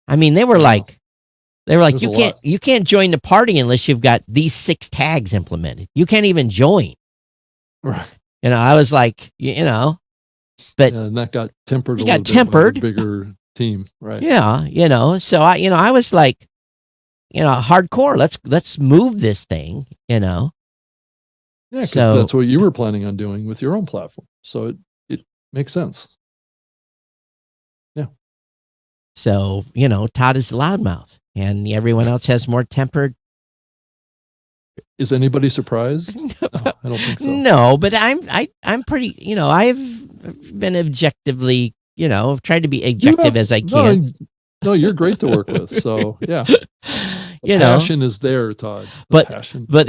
A: I mean, they were like, you can't join the party unless you've got these 6 tags implemented. You can't even join.
E: Right.
A: I was like, but
E: and that got tempered.
A: Got tempered.
E: Bigger team, right?
A: Yeah, so I was like, hardcore. Let's move this thing.
E: Yeah, 'cause
A: So-
E: that's what you were planning on doing with your own platform. So it makes sense.
A: So Todd is the loudmouth, and everyone else has more tempered.
E: Is anybody surprised? No, I don't think so.
A: No, but I'm pretty. I've been objectively. Tried to be objective as I can.
E: No, you're great to work with. So yeah, the
A: You know,
E: passion is there, Todd. The
A: But-
E: passion.
A: But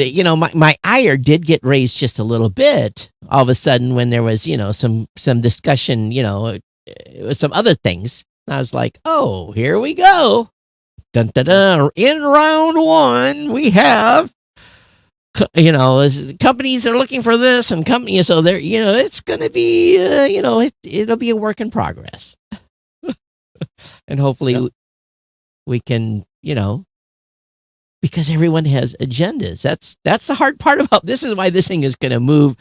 A: my ire did get raised just a little bit all of a sudden when there was some discussion, with some other things. And I was like, oh, here we go. Dun, dun, dun. In round one, we have companies that are looking for this and companies, so they're it's going to be it'll be a work in progress. And hopefully
E: Yeah.
A: we can because everyone has agendas. That's the hard part about this. Is why this thing is going to move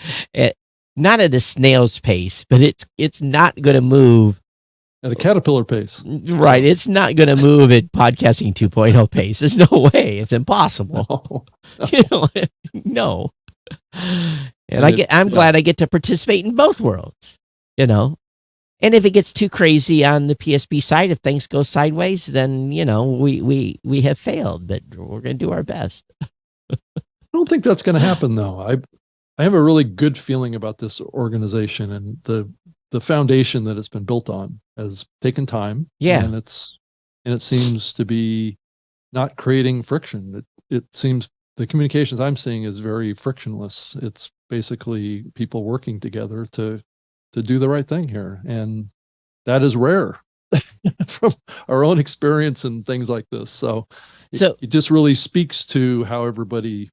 A: not at a snail's pace, but it's not going to move
E: At a caterpillar pace.
A: right. It's not going to move at podcasting 2.0 pace. There's no way. It's impossible.
E: No.
A: No. And I'm glad I get to participate in both worlds. And if it gets too crazy on the PSP side, if things go sideways, then we have failed. But we're going to do our best.
E: I don't think that's going to happen, though. I have a really good feeling about this organization, and the foundation that it's been built on has taken time.
A: Yeah.
E: And it seems to be not creating friction. It seems the communications I'm seeing is very frictionless. It's basically people working together to do the right thing here. And that is rare from our own experience and things like this. So it just really speaks to how everybody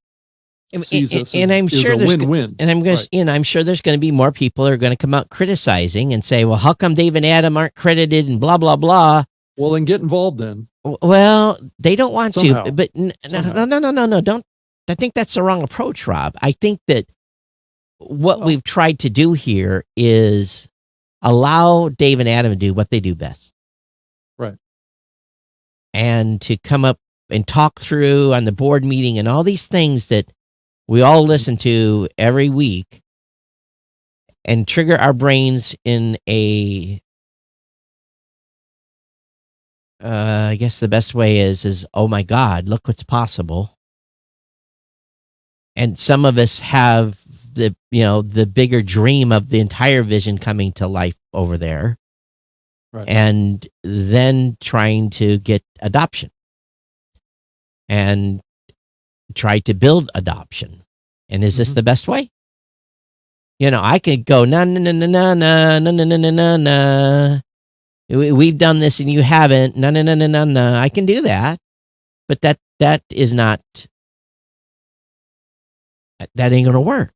E: sees this
A: and I'm
E: is
A: sure
E: a
A: there's
E: win-win.
A: And I'm going
E: Right.
A: I'm sure there's going to be more people that are going to come out criticizing and say, well, how come Dave and Adam aren't credited and blah, blah, blah.
E: Well, then get involved then.
A: Well, they don't want
E: Somehow.
A: to, but
E: Somehow.
A: no. Don't. I think that's the wrong approach, Rob. I think that what we've tried to do here is allow Dave and Adam to do what they do best.
E: Right.
A: And to come up and talk through on the board meeting and all these things that we all listen to every week and trigger our brains in a I guess the best way is oh my God, look what's possible. And some of us have the bigger dream of the entire vision coming to life over there.
E: Right.
A: And then trying to get adoption and try to build adoption. And is this
E: Mhm.
A: the best way? I could go, no. We've done this and you haven't. No. I can do that. But that is not, that ain't going to work.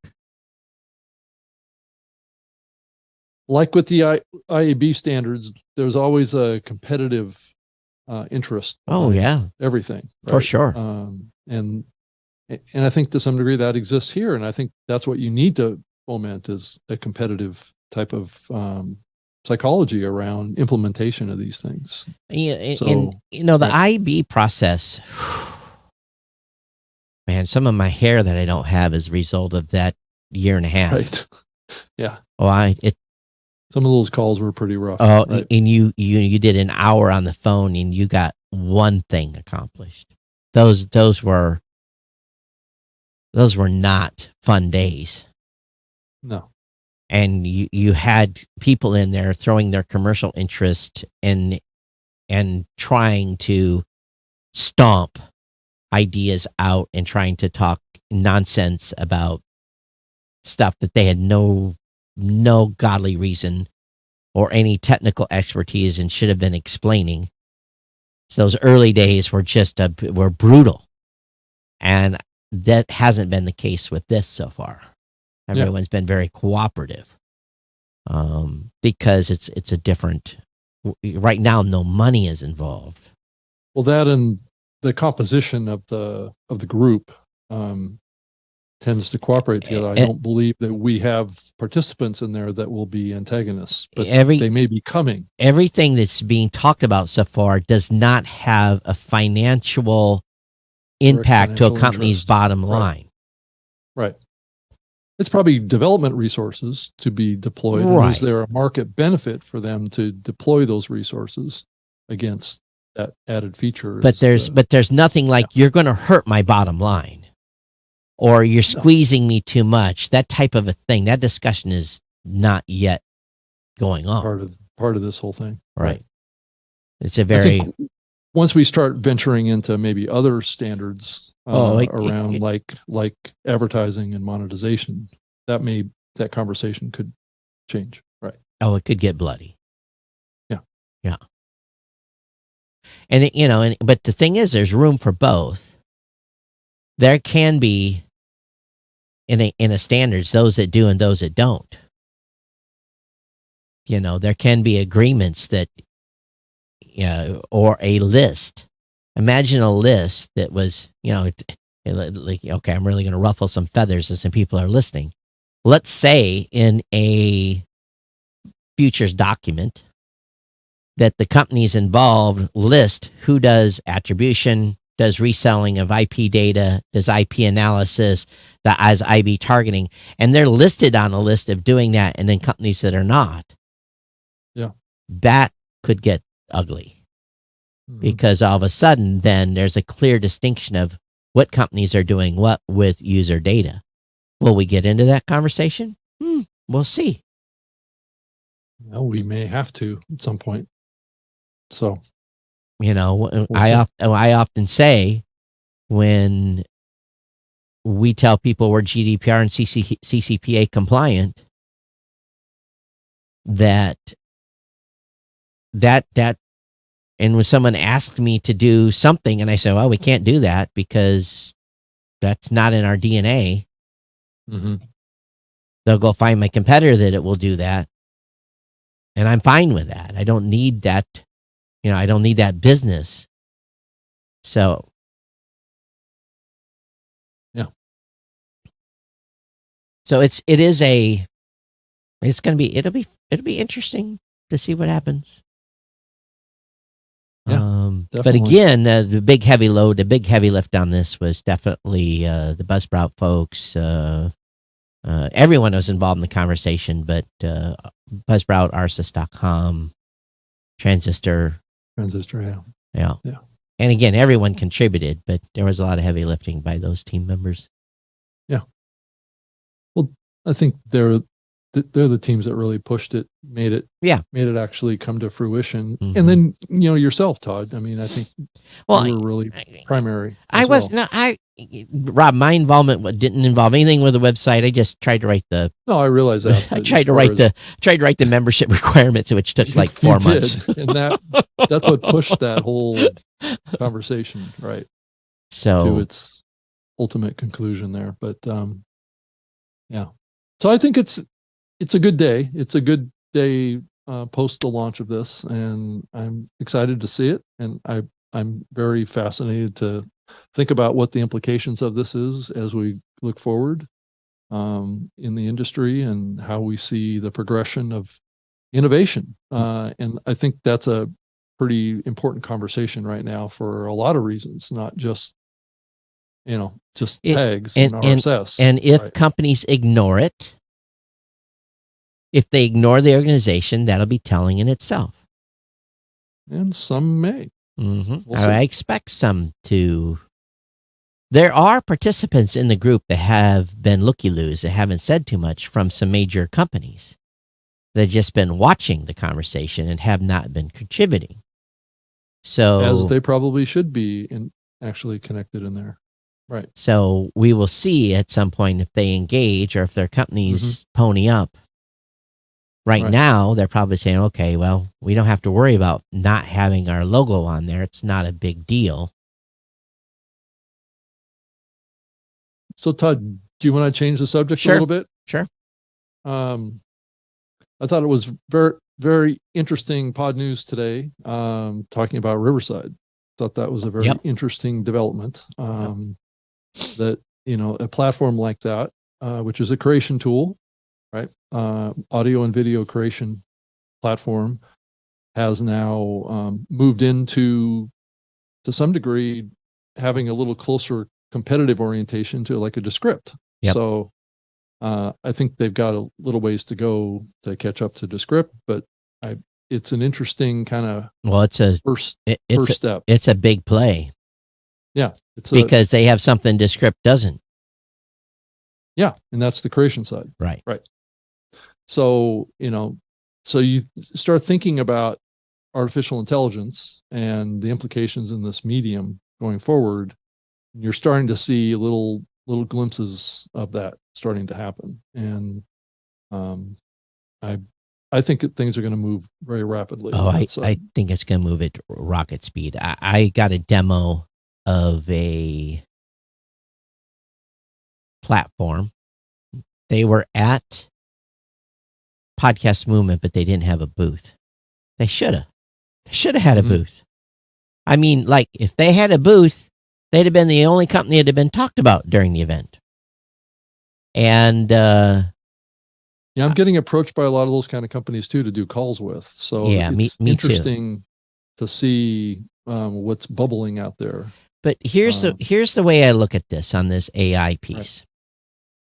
E: Like with the IAB standards, there's always a competitive interest.
A: Oh,
E: behind
A: yeah,
E: everything.
A: for
E: right?
A: sure.
E: And I think to some degree that exists here. And I think that's what you need to foment is a competitive type of psychology around implementation of these things.
A: Yeah,
E: So-
A: and the IB process, man, some of my hair that I don't have is a result of that year and a half.
E: Right. Yeah.
A: Oh,
E: Some of those calls were pretty rough.
A: oh,
E: right?
A: and you did an hour on the phone and you got one thing accomplished. Those were not fun days.
E: No.
A: And you had people in there throwing their commercial interest and trying to stomp ideas out and trying to talk nonsense about stuff that they had no godly reason or any technical expertise and should have been explaining. So those early days were were brutal. And that hasn't been the case with this so far.
E: Yeah.
A: Everyone's been very cooperative because it's a different. Right now, no money is involved.
E: Well, that and the composition of the group tends to cooperate together. I
A: And-
E: don't believe that we have participants in there that will be antagonists, but
A: Every-
E: they may be coming.
A: Everything that's being talked about so far does not have a financial impact to a
E: financial
A: company's
E: interest.
A: bottom
E: Right.
A: line.
E: Right. It's probably development resources to be deployed. And
A: Right.
E: is there a market benefit for them to deploy those resources against that added feature?
A: But there's nothing like you're going to hurt my bottom line, or you're squeezing me too much. That type of a thing. That discussion is not yet going on.
E: part of this whole thing.
A: Right. It's a
E: I
A: very
E: think once we start venturing into maybe other standards around like advertising and monetization, that conversation could change. Right.
A: it could get bloody.
E: Yeah.
A: Yeah. And but the thing is, there's room for both. There can be in a standards those that do and those that don't. There can be agreements that, or a list. Imagine a list that was, like, okay, I'm really going to ruffle some feathers as some people are listening. Let's say in a futures document that the companies involved list who does attribution, does reselling of IP data, does IP analysis, as IB targeting, and they're listed on a list of doing that, and then companies that are not.
E: Yeah.
A: That could get ugly because all of a sudden then there's a clear distinction of what companies are doing what with user data. Will we get into that conversation? We'll see.
E: Well, we may have to at some point. So,
A: I often say when we tell people we're GDPR and CCPA compliant, that and when someone asks me to do something and I say, well, we can't do that because that's not in our DNA. They'll go find my competitor that it will do that. And I'm fine with that. I don't need that. I don't need that business. So.
E: Yeah.
A: So it'll be interesting to see what happens.
E: Yeah,
A: but again, the big heavy lift on this was definitely the Buzzsprout folks. Everyone was involved in the conversation, but Buzzsprout, Arsis.com, Transistor, yeah. And again, everyone contributed, but there was a lot of heavy lifting by those team members.
E: Yeah. Well, I think they're the teams that really pushed it, made it actually come to fruition. And then, yourself, Todd, I mean, I think you were really primary. Rob,
A: my involvement didn't involve anything with the website. I just tried to write
E: No, I realize that.
A: I tried to write the membership requirements, which took like 4 months.
E: And that's what pushed that whole conversation, right?
A: So
E: to its ultimate conclusion there. But yeah. So I think it's a good day. It's a good day post the launch of this, and I'm excited to see it. And I'm very fascinated to think about what the implications of this is as we look forward in the industry and how we see the progression of innovation. And I think that's a pretty important conversation right now for a lot of reasons, not just tags and RSS.
A: And if companies ignore it, if they ignore the organization, that'll be telling in itself.
E: And some may.
A: We'll I expect some to. There are participants in the group that have been looky-loos, that haven't said too much from some major companies. They've just been watching the conversation and have not been contributing. So,
E: as they probably should be actually connected in there. Right.
A: So we will see at some point if they engage or if their companies pony up. Right now, they're probably saying, okay, well, we don't have to worry about not having our logo on there. It's not a big deal.
E: So, Todd, do you want to change the subject a little bit?
A: Sure.
E: I thought it was very, very interesting pod news today, talking about Riverside. Thought that was a very interesting development. That, a platform like that, which is a creation tool, right? Audio and video creation platform, has now moved into, to some degree, having a little closer competitive orientation to like a Descript.
A: Yep.
E: So I think they've got a little ways to go to catch up to Descript, but it's an interesting kind of
A: it's a
E: first
A: it's
E: step.
A: it's a big play.
E: Yeah,
A: because they have something Descript doesn't.
E: Yeah, and that's the creation side.
A: Right.
E: So, so you start thinking about artificial intelligence and the implications in this medium going forward. You're starting to see little glimpses of that starting to happen. And I think that things are going to move very rapidly.
A: Oh, I think it's going to move at rocket speed. I got a demo of a platform. They were at Podcast Movement, but they didn't have a booth. They should have. They should have had a booth. I mean, like, if they had a booth, they'd have been the only company that had been talked about during the event. And
E: yeah, I'm getting approached by a lot of those kind of companies too to do calls with. So
A: yeah,
E: it's
A: me
E: interesting
A: too.
E: to see what's bubbling out there.
A: But here's the way I look at this on this AI piece.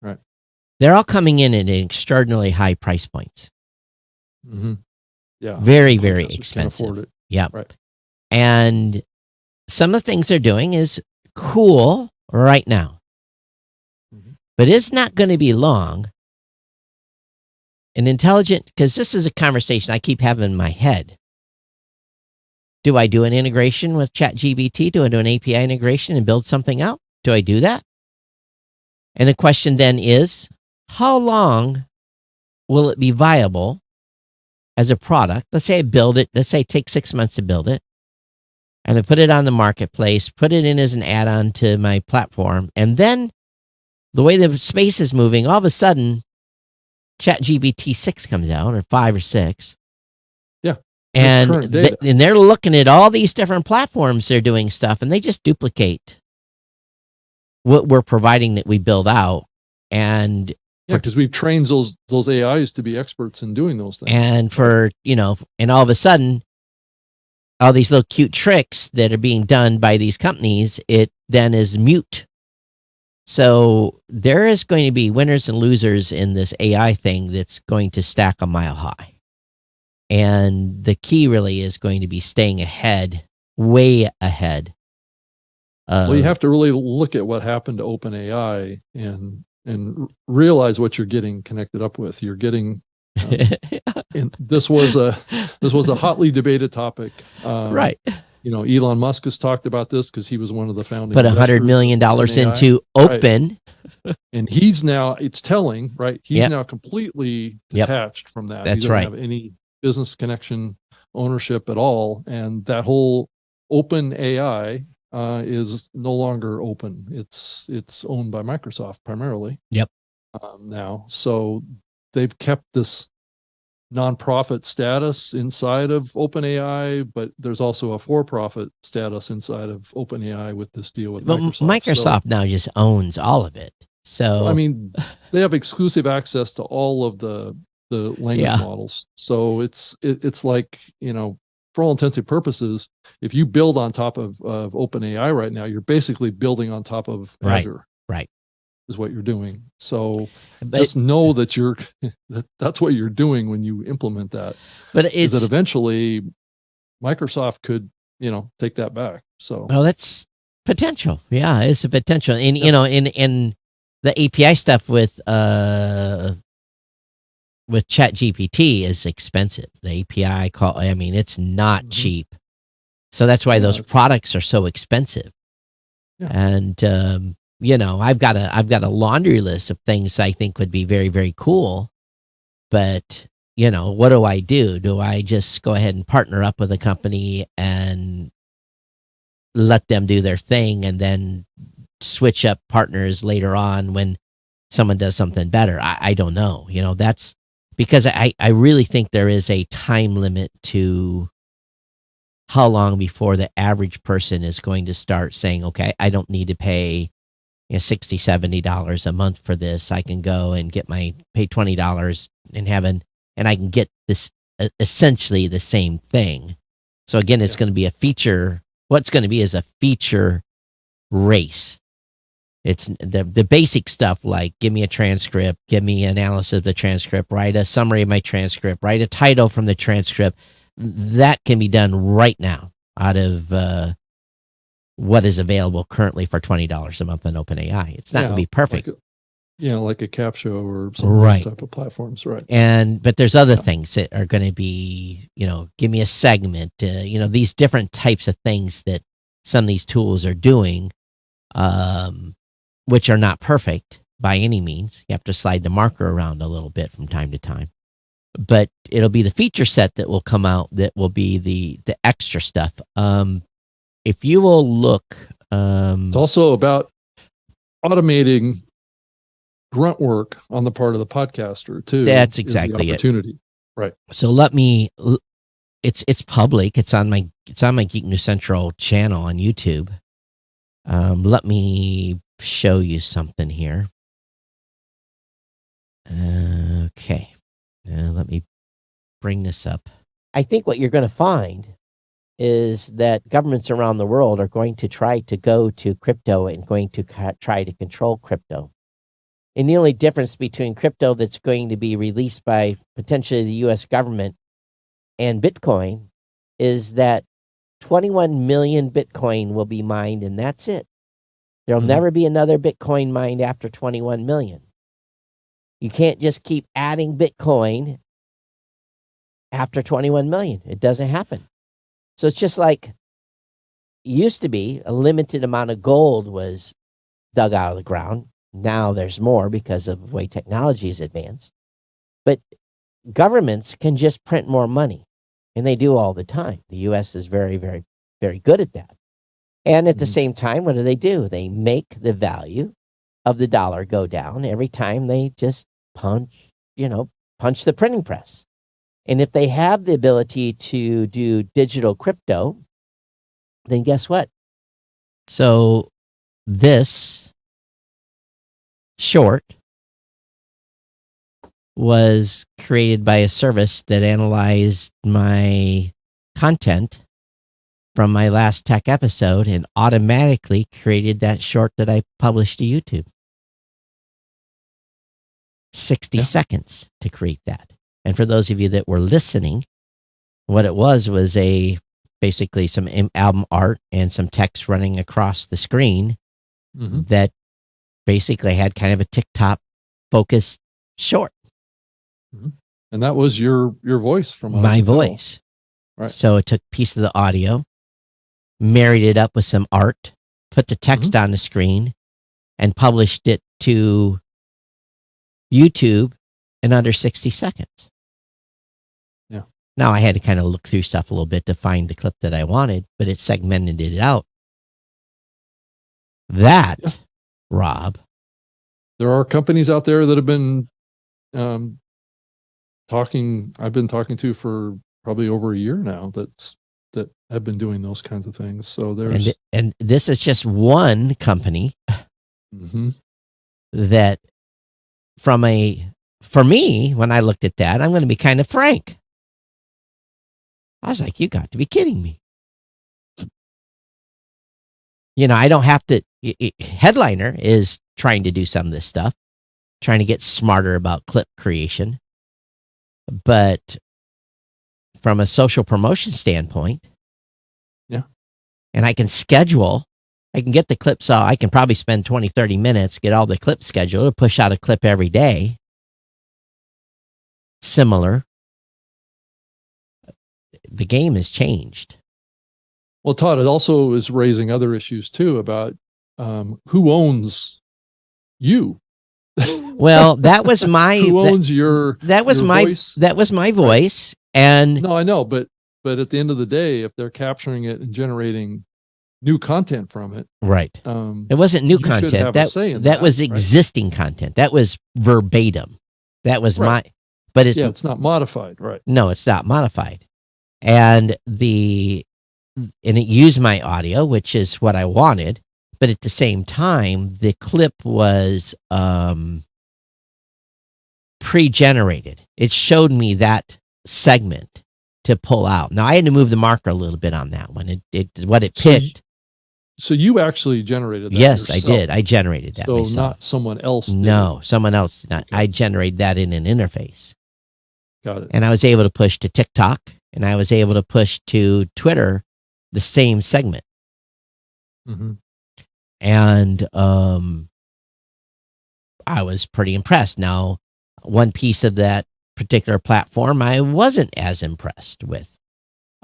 E: Right.
A: They're all coming in at extraordinarily high price points.
E: Mm-hmm. Yeah.
A: Very, very expensive.
E: Can't afford it.
A: Yeah.
E: Right.
A: And some of the things they're doing is cool right now.
E: Mm-hmm.
A: But it's not going to be long. An intelligent, because this is a conversation I keep having in my head. Do I do an integration with ChatGPT? Do I do an API integration and build something out? Do I do that? And the question then is, how long will it be viable as a product? Let's say I build it. Let's say it takes 6 months to build it. And then put it on the marketplace, put it in as an add-on to my platform. And then the way the space is moving, all of a sudden, ChatGPT 6 comes out, or 5 or 6.
E: Yeah.
A: And they're looking at all these different platforms they're doing stuff, and they just duplicate what we're providing that we build out. And
E: yeah, because we've trained those AIs to be experts in doing those things.
A: And and all of a sudden, all these little cute tricks that are being done by these companies, it then is mute. So there is going to be winners and losers in this AI thing that's going to stack a mile high. And the key really is going to be staying ahead, way ahead.
E: Well, you have to really look at what happened to OpenAI and realize what you're getting connected up with. You're getting, and this was a hotly debated topic.
A: Right.
E: Elon Musk has talked about this because he was one of the founding.
A: Put $100 million into Open.
E: Right. And he's now, it's telling, right? He's now completely detached from that.
A: That's
E: he doesn't
A: right.
E: have any business connection, ownership at all. And that whole Open AI is no longer open. It's owned by Microsoft primarily.
A: Yep.
E: Now, so they've kept this nonprofit status inside of OpenAI, but there's also a for-profit status inside of OpenAI with this deal with Microsoft.
A: Microsoft now just owns all of it. So
E: I mean, they have exclusive access to all of the language models. So it's like, for all intents and purposes, if you build on top of OpenAI right now, you're basically building on top of Azure.
A: Right.
E: Is what you're doing. So just know that that's what you're doing when you implement that. But it's that eventually Microsoft could, take that back. So
A: that's potential. Yeah, it's a potential. And in the API stuff with ChatGPT is expensive. The API it's not cheap. So that's why those products are so expensive. Yeah. And I've got a laundry list of things I think would be very, very cool. But, what do I do? Do I just go ahead and partner up with a company and let them do their thing and then switch up partners later on when someone does something better? I don't know. That's because I really think there is a time limit to how long before the average person is going to start saying, okay, I don't need to pay $60, $70 a month for this. I can go and pay $20 and I can get this essentially the same thing. So again, it's going to be a feature. What's going to be is a feature race. It's the basic stuff like give me a transcript, give me analysis of the transcript, write a summary of my transcript, write a title from the transcript. That can be done right now out of what is available currently for $20 a month on OpenAI. It's not going to be perfect.
E: Like a CapShow or some of those type of platforms, right?
A: But there's other things that are going to be, give me a segment, these different types of things that some of these tools are doing. Which are not perfect by any means. You have to slide the marker around a little bit from time to time. But it'll be the feature set that will come out that will be the extra stuff. If you will look...
E: it's also about automating grunt work on the part of the podcaster, too.
A: That's exactly
E: the opportunity. Right.
A: So let me... It's public. It's on my Geek News Central channel on YouTube. Let me show you something here. Okay. Let me bring this up. I think what you're going to find is that governments around the world are going to try to go to crypto and going to try to control crypto. And the only difference between crypto that's going to be released by potentially the U.S. government and Bitcoin is that 21 million Bitcoin will be mined, and that's it. There'll never be another Bitcoin mined after 21 million. You can't just keep adding Bitcoin after 21 million. It doesn't happen. So it's just like it used to be a limited amount of gold was dug out of the ground. Now there's more because of the way technology is advanced. But governments can just print more money, and they do all the time. The U.S. is very, very, very good at that. And at the same time, what do? They make the value of the dollar go down every time they just punch the printing press. And if they have the ability to do digital crypto, then guess what? So this short was created by a service that analyzed my content from my last tech episode and automatically created that short that I published to YouTube. 60 seconds to create that. And for those of you that were listening, what it was basically some album art and some text running across the screen that basically had kind of a TikTok focused short.
E: And that was your voice from
A: my voice. Right. So it took a piece of the audio, married it up with some art, put the text on the screen, and published it to YouTube in under 60 seconds.
E: Yeah.
A: Now I had to kind of look through stuff a little bit to find the clip that I wanted, but it segmented it out. That, Rob.
E: There are companies out there that have been I've been talking to for probably over a year now that have been doing those kinds of things. So there's
A: and this is just one company that for me, when I looked at that, I'm going to be kind of frank. I was like, you got to be kidding me. I don't have to. Headliner is trying to do some of this stuff, trying to get smarter about clip creation. But from a social promotion standpoint, and I can get the clips out. I can probably spend 20, 30 minutes, get all the clips scheduled, push out a clip every day. Similar. The game has changed.
E: Well, Todd, it also is raising other issues too about who owns you.
A: Well, that was my
E: who owns your
A: that was
E: your
A: my
E: voice?
A: That was my voice. And
E: no, I know, but at the end of the day, if they're capturing it and generating new content from it,
A: right? It wasn't new
E: you
A: content.
E: should have a say in
A: that was
E: right?
A: existing content. That was verbatim. That was
E: Right.
A: but
E: it's not modified, right?
A: No, it's not modified. And it used my audio, which is what I wanted, but at the same time, the clip was pre-generated. It showed me that segment to pull out. Now I had to move the marker a little bit on that one. What it picked.
E: so you actually generated that
A: Yes, I
E: yourself.
A: did. I generated that
E: So
A: myself.
E: not someone else did
A: No,
E: it.
A: someone else did not.
E: Okay.
A: I generated that in an interface.
E: Got it.
A: And I was able to push to TikTok, and I was able to push to Twitter the same segment.
E: Mm-hmm.
A: And I was pretty impressed. Now, one piece of that particular platform I wasn't as impressed with,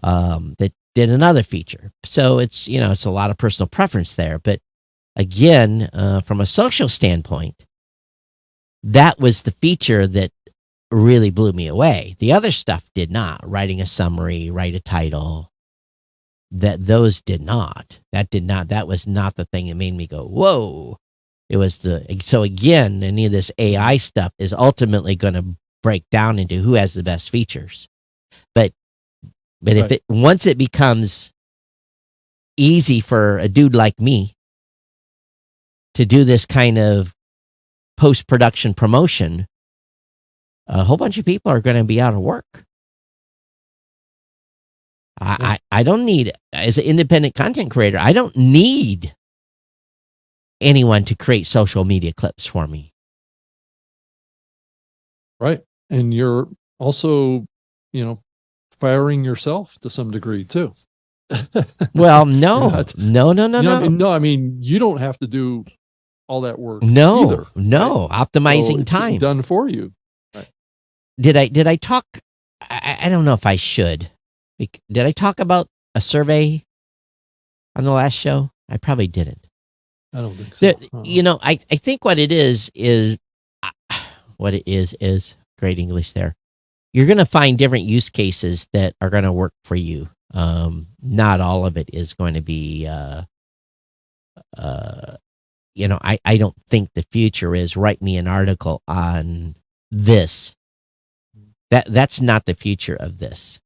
A: that did another feature. So it's a lot of personal preference there. But again, from a social standpoint, that was the feature that really blew me away. The other stuff did not. Writing a summary, write a title, those did not. That was not the thing that made me go, whoa. It was so again, any of this AI stuff is ultimately going to break down into who has the best features. But if once it becomes easy for a dude like me to do this kind of post-production promotion, a whole bunch of people are going to be out of work. I don't need, as an independent content creator, I don't need anyone to create social media clips for me.
E: Right. And you're also, firing yourself to some degree too.
A: Well, no.
E: No, I mean, you don't have to do all that work either.
A: No,
E: right?
A: optimizing
E: So it's
A: time.
E: done for you. Right.
A: Did I talk? I don't know if I should. Did I talk about a survey on the last show? I probably didn't.
E: I don't think so.
A: I think what it is great English there. You're going to find different use cases that are going to work for you. Not all of it is going to be, I don't think the future is write me an article on this. That's not the future of this.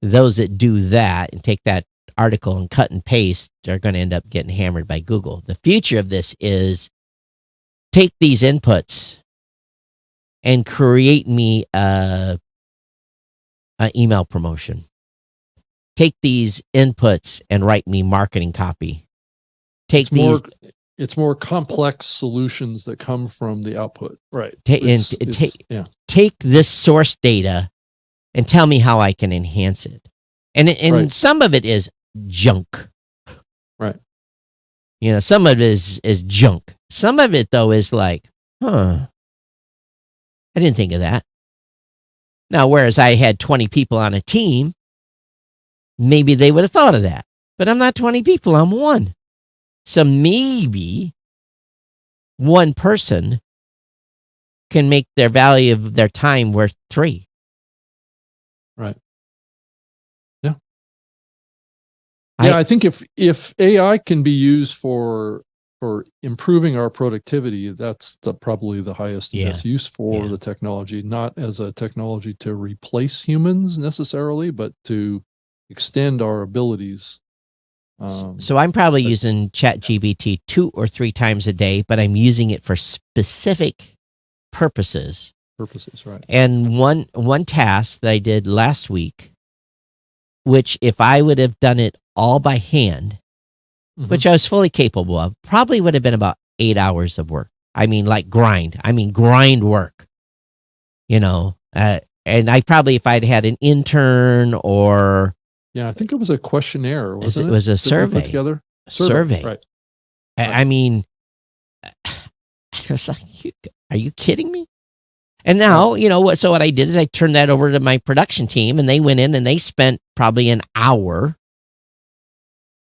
A: Those that do that and take that article and cut and paste are going to end up getting hammered by Google. The future of this is take these inputs and create me an email promotion. Take these inputs and write me marketing copy. It's
E: more complex solutions that come from the output. Right.
A: Take this source data and tell me how I can enhance it. And some of it is junk.
E: Right.
A: Some of it is junk. Some of it, though, is like, I didn't think of that. Now, whereas I had 20 people on a team, maybe they would have thought of that. But I'm not 20 people, I'm one. So maybe one person can make their value of their time worth 3.
E: Right. Yeah. I think if AI can be used for improving our productivity, that's probably the highest and best use for the technology, not as a technology to replace humans necessarily, but to extend our abilities.
A: So I'm probably using ChatGPT 2 or 3 times a day, but I'm using it for specific purposes.
E: Right.
A: And one task that I did last week, which if I would have done it all by hand, which I was fully capable of, probably would have been about 8 hours of work. I mean, like grind work, and I probably, if I'd had an intern or...
E: Yeah, I think it was a questionnaire, wasn't it?
A: It was a survey.
E: Put together?
A: Survey.
E: Right.
A: I mean, I was like, are you kidding me? And now, so what I did is I turned that over to my production team, and they went in and they spent probably an hour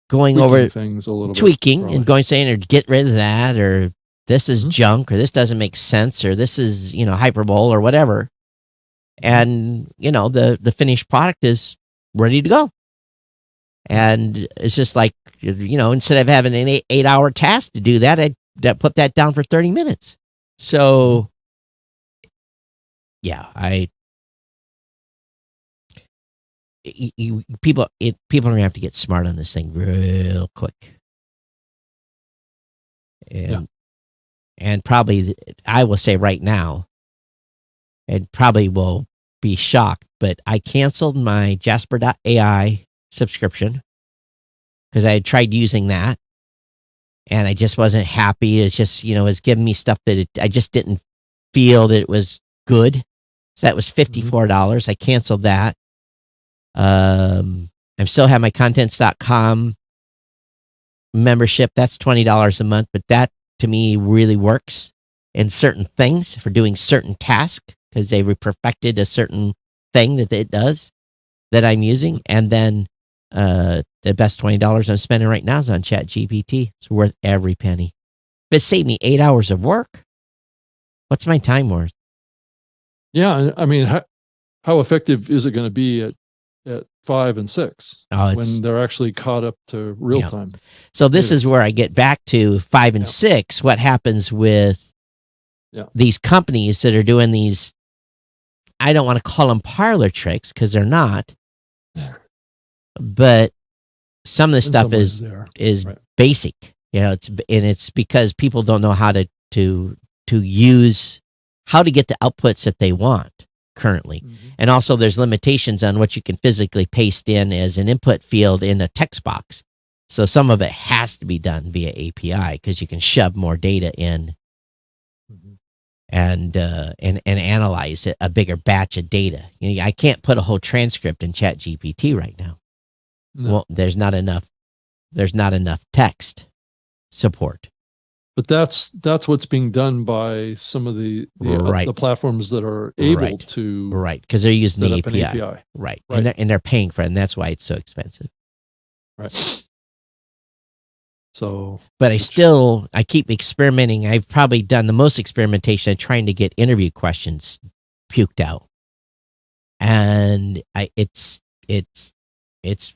A: going over
E: things a little
A: tweaking
E: bit,
A: and going, saying, or get rid of that, or this is junk, or this doesn't make sense, or this is, hyperbole or whatever. And, the finished product is ready to go. And it's just like, instead of having an 8-hour task to do that, I put that down for 30 minutes. So, yeah, people are going to have to get smart on this thing real quick. And probably, I will say right now, and probably will be shocked, but I canceled my Jasper.ai subscription because I had tried using that and I just wasn't happy. It's just, it's giving me stuff that I just didn't feel that it was good. So that was $54. I canceled that. I still have my contents.com membership. That's $20 a month, but that to me really works in certain things for doing certain tasks because they perfected a certain thing that it does that I'm using. And then the best $20 I'm spending right now is on ChatGPT. It's worth every penny. If it saved me 8 hours of work, what's my time worth?
E: Yeah, I mean, how effective is it going to be at 5 and 6 when they're actually caught up to real time?
A: So this is where I get back to 5 and 6. What happens with these companies that are doing these? I don't want to call them parlor tricks because they're not. But some of the stuff is right. Basic, it's because people don't know how to use how to get the outputs that they want currently. And also there's limitations on what you can physically paste in as an input field in a text box. So some of it has to be done via API because you can shove more data in and analyze a bigger batch of data. I can't put a whole transcript in ChatGPT right now. No. Well, there's not enough text support.
E: But that's what's being done by some of the platforms that are able to
A: because they're using the
E: API.
A: Right. And they're paying for it, and that's why it's so expensive.
E: Right. So,
A: but I keep experimenting. I've probably done the most experimentation trying to get interview questions puked out, and it's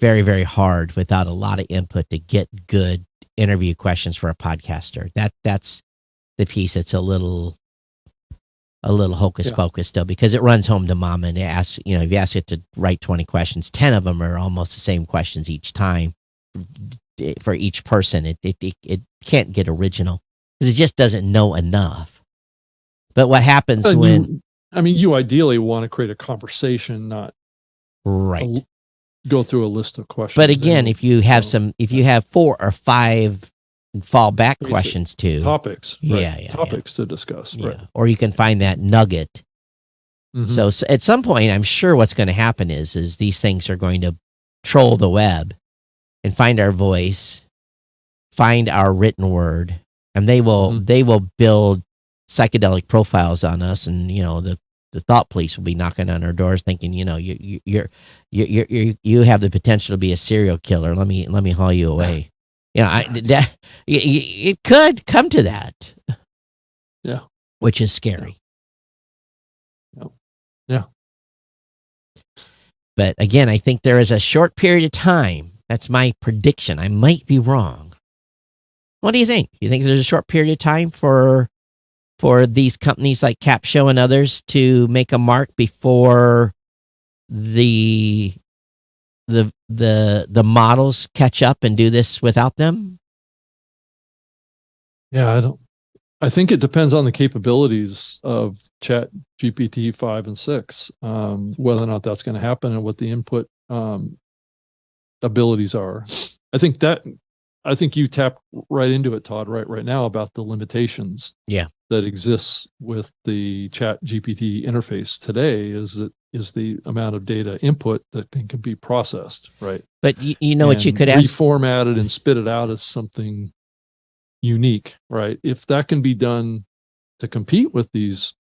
A: very, very hard without a lot of input to get good interview questions for a podcaster. That's the piece that's a little hocus pocus still, because it runs home to mama and it asks, if you ask it to write 20 questions, 10 of them are almost the same questions each time for each person. It can't get original because it just doesn't know enough. But what happens
E: you ideally want to create a conversation, not go through a list of questions.
A: But again, if you have if you have 4 or 5 fallback questions too,
E: topics, topics to discuss, right?
A: Or you can find that nugget. So at some point, I'm sure what's going to happen is these things are going to troll the web and find our voice, find our written word, and they will build psychedelic profiles on us, and the thought police will be knocking on our doors, thinking, you have the potential to be a serial killer. Let me haul you away. It could come to that.
E: Yeah,
A: which is scary.
E: Yeah.
A: But again, I think there is a short period of time. That's my prediction. I might be wrong. What do you think? You think there's a short period of time for these companies like Capsho and others to make a mark before the models catch up and do this without them?
E: Yeah, I think it depends on the capabilities of Chat GPT 5 and 6, whether or not that's going to happen and what the input abilities are. I think you tap right into it, Todd, right now about the limitations that exists with the Chat GPT interface today is the amount of data input that can be processed, right?
A: But what you could ask,
E: reformatted and spit it out as something unique, right? If that can be done to compete with these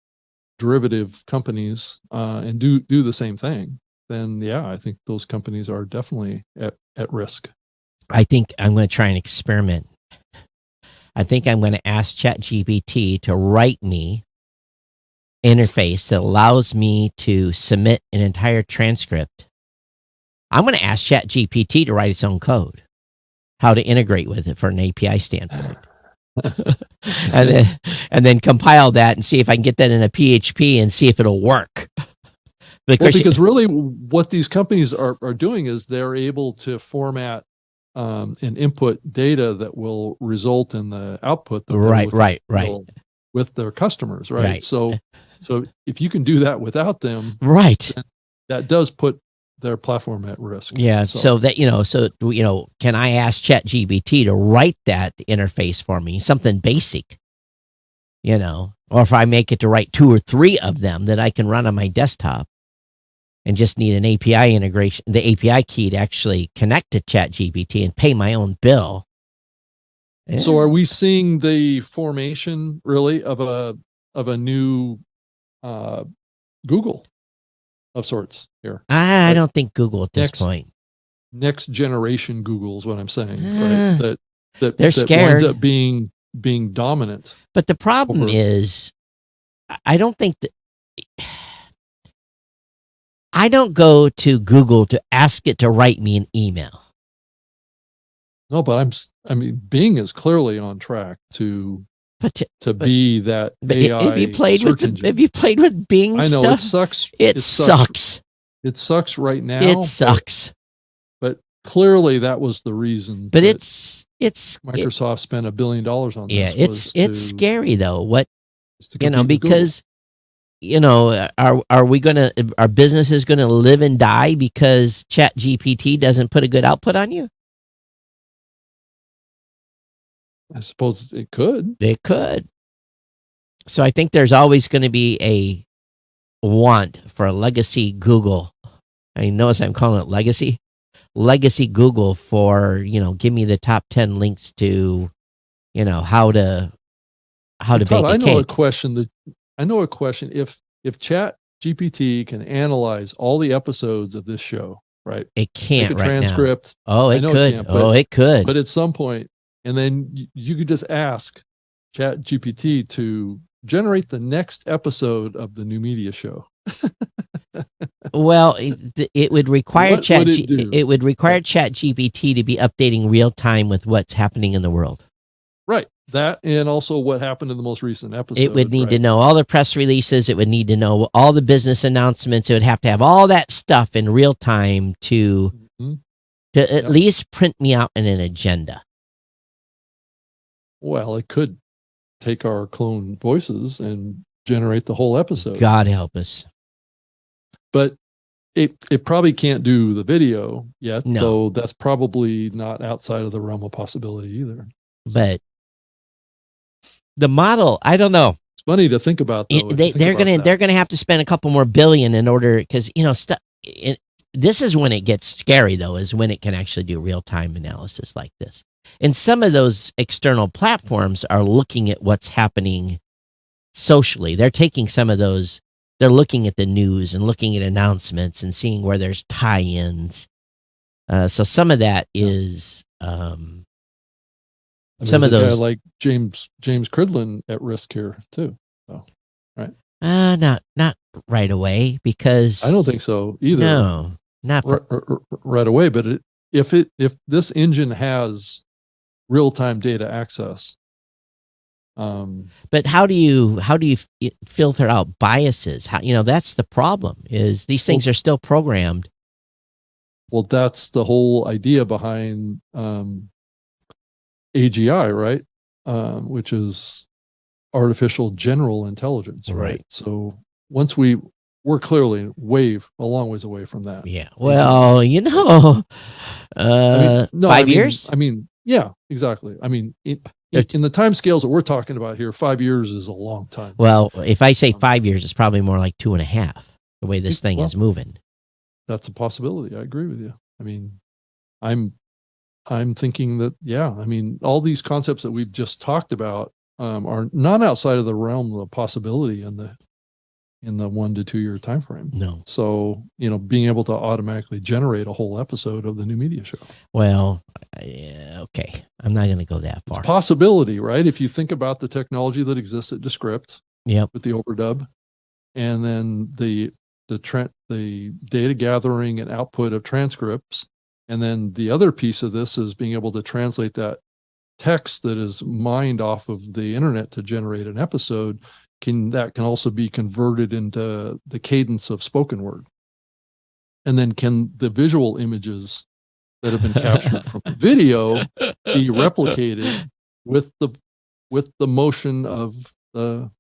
E: derivative companies and do the same thing, then I think those companies are definitely at risk.
A: I think I'm going to try and experiment. I think I'm going to ask ChatGPT to write me interface that allows me to submit an entire transcript. I'm going to ask ChatGPT to write its own code, how to integrate with it for an API standpoint. and then compile that and see if I can get that in a PHP and see if it'll work.
E: Because really what these companies are doing is they're able to format and input data that will result in the output that
A: right
E: with their customers, right? So if you can do that without them,
A: right,
E: that does put their platform at risk.
A: Yeah. So that, can I ask ChatGPT to write that interface for me, something basic, or if I make it to write 2 or 3 of them that I can run on my desktop and just need an API integration, the API key to actually connect to ChatGPT and pay my own bill.
E: So are we seeing the formation really of a new Google of sorts here?
A: I don't think Google at this point.
E: Next generation Google is what I'm saying, right? That
A: they're scared.
E: winds up being dominant.
A: But the problem is, I don't think that I don't go to Google to ask it to write me an email.
E: No, but Bing is clearly on track to be that AI
A: have you played
E: search engine.
A: Have you played with Bing
E: I know
A: stuff?
E: it sucks.
A: It sucks.
E: It sucks right now.
A: It sucks.
E: But clearly that was the reason.
A: But it's
E: Microsoft spent $1 billion on this.
A: Yeah, it's scary though. What because are businesses gonna live and die because ChatGPT doesn't put a good output on you?
E: I suppose it could.
A: It could. So I think there's always going to be a want for a legacy Google. I notice I'm calling it legacy Google for, give me the top 10 links to, how to bake a cake.
E: I know a question. If Chat GPT can analyze all the episodes of this show, right?
A: It can't
E: right transcript.
A: Now. Oh, it could. It could.
E: But at some point, and then you could just ask Chat GPT to generate the next episode of the New Media Show.
A: Well, it would require it would require Chat GPT to be updating real time with what's happening in the world.
E: Right. That, and also what happened in the most recent episode.
A: It would need to know all the press releases. It would need to know all the business announcements. It would have to have all that stuff in real time to at least print me out in an agenda.
E: Well, it could take our clone voices and generate the whole episode.
A: God help us.
E: But it probably can't do the video yet,
A: No.
E: though that's probably not outside of the realm of possibility either.
A: But the model, I don't know.
E: It's funny to think about, though.
A: They're gonna have to spend a couple more billion in order, because this is when it gets scary, though, is when it can actually do real time analysis like this. And some of those external platforms are looking at what's happening socially. They're taking some of those, they're looking at the news and looking at announcements and seeing where there's tie-ins. So some of that is some of those,
E: like James Cridlin at risk here too. So, right?
A: Not right away, because
E: I don't think so either.
A: No, not
E: right away. But if this engine has real-time data access.
A: But how do you filter out biases? That's the problem, is these things are still programmed.
E: Well, that's the whole idea behind AGI, right? Which is artificial general intelligence, right? So once we're clearly a long ways away from that.
A: Yeah. Well, 5 years?
E: Yeah, exactly. In the time scales that we're talking about here, 5 years is a long time.
A: Well, if I say 5 years, it's probably more like 2.5, the way this thing is moving.
E: That's a possibility. I agree with you. I'm thinking that, all these concepts that we've just talked about are not outside of the realm of the possibility in the 1 to 2 year time frame.
A: No.
E: So, being able to automatically generate a whole episode of the New Media Show.
A: Well, okay. I'm not going to go that far.
E: It's a possibility, right? If you think about the technology that exists at Descript, with the overdub, and then the data gathering and output of transcripts, and then the other piece of this is being able to translate that text that is mined off of the internet to generate an episode. Can also be converted into the cadence of spoken word. And then can the visual images that have been captured from the video be replicated with the motion of the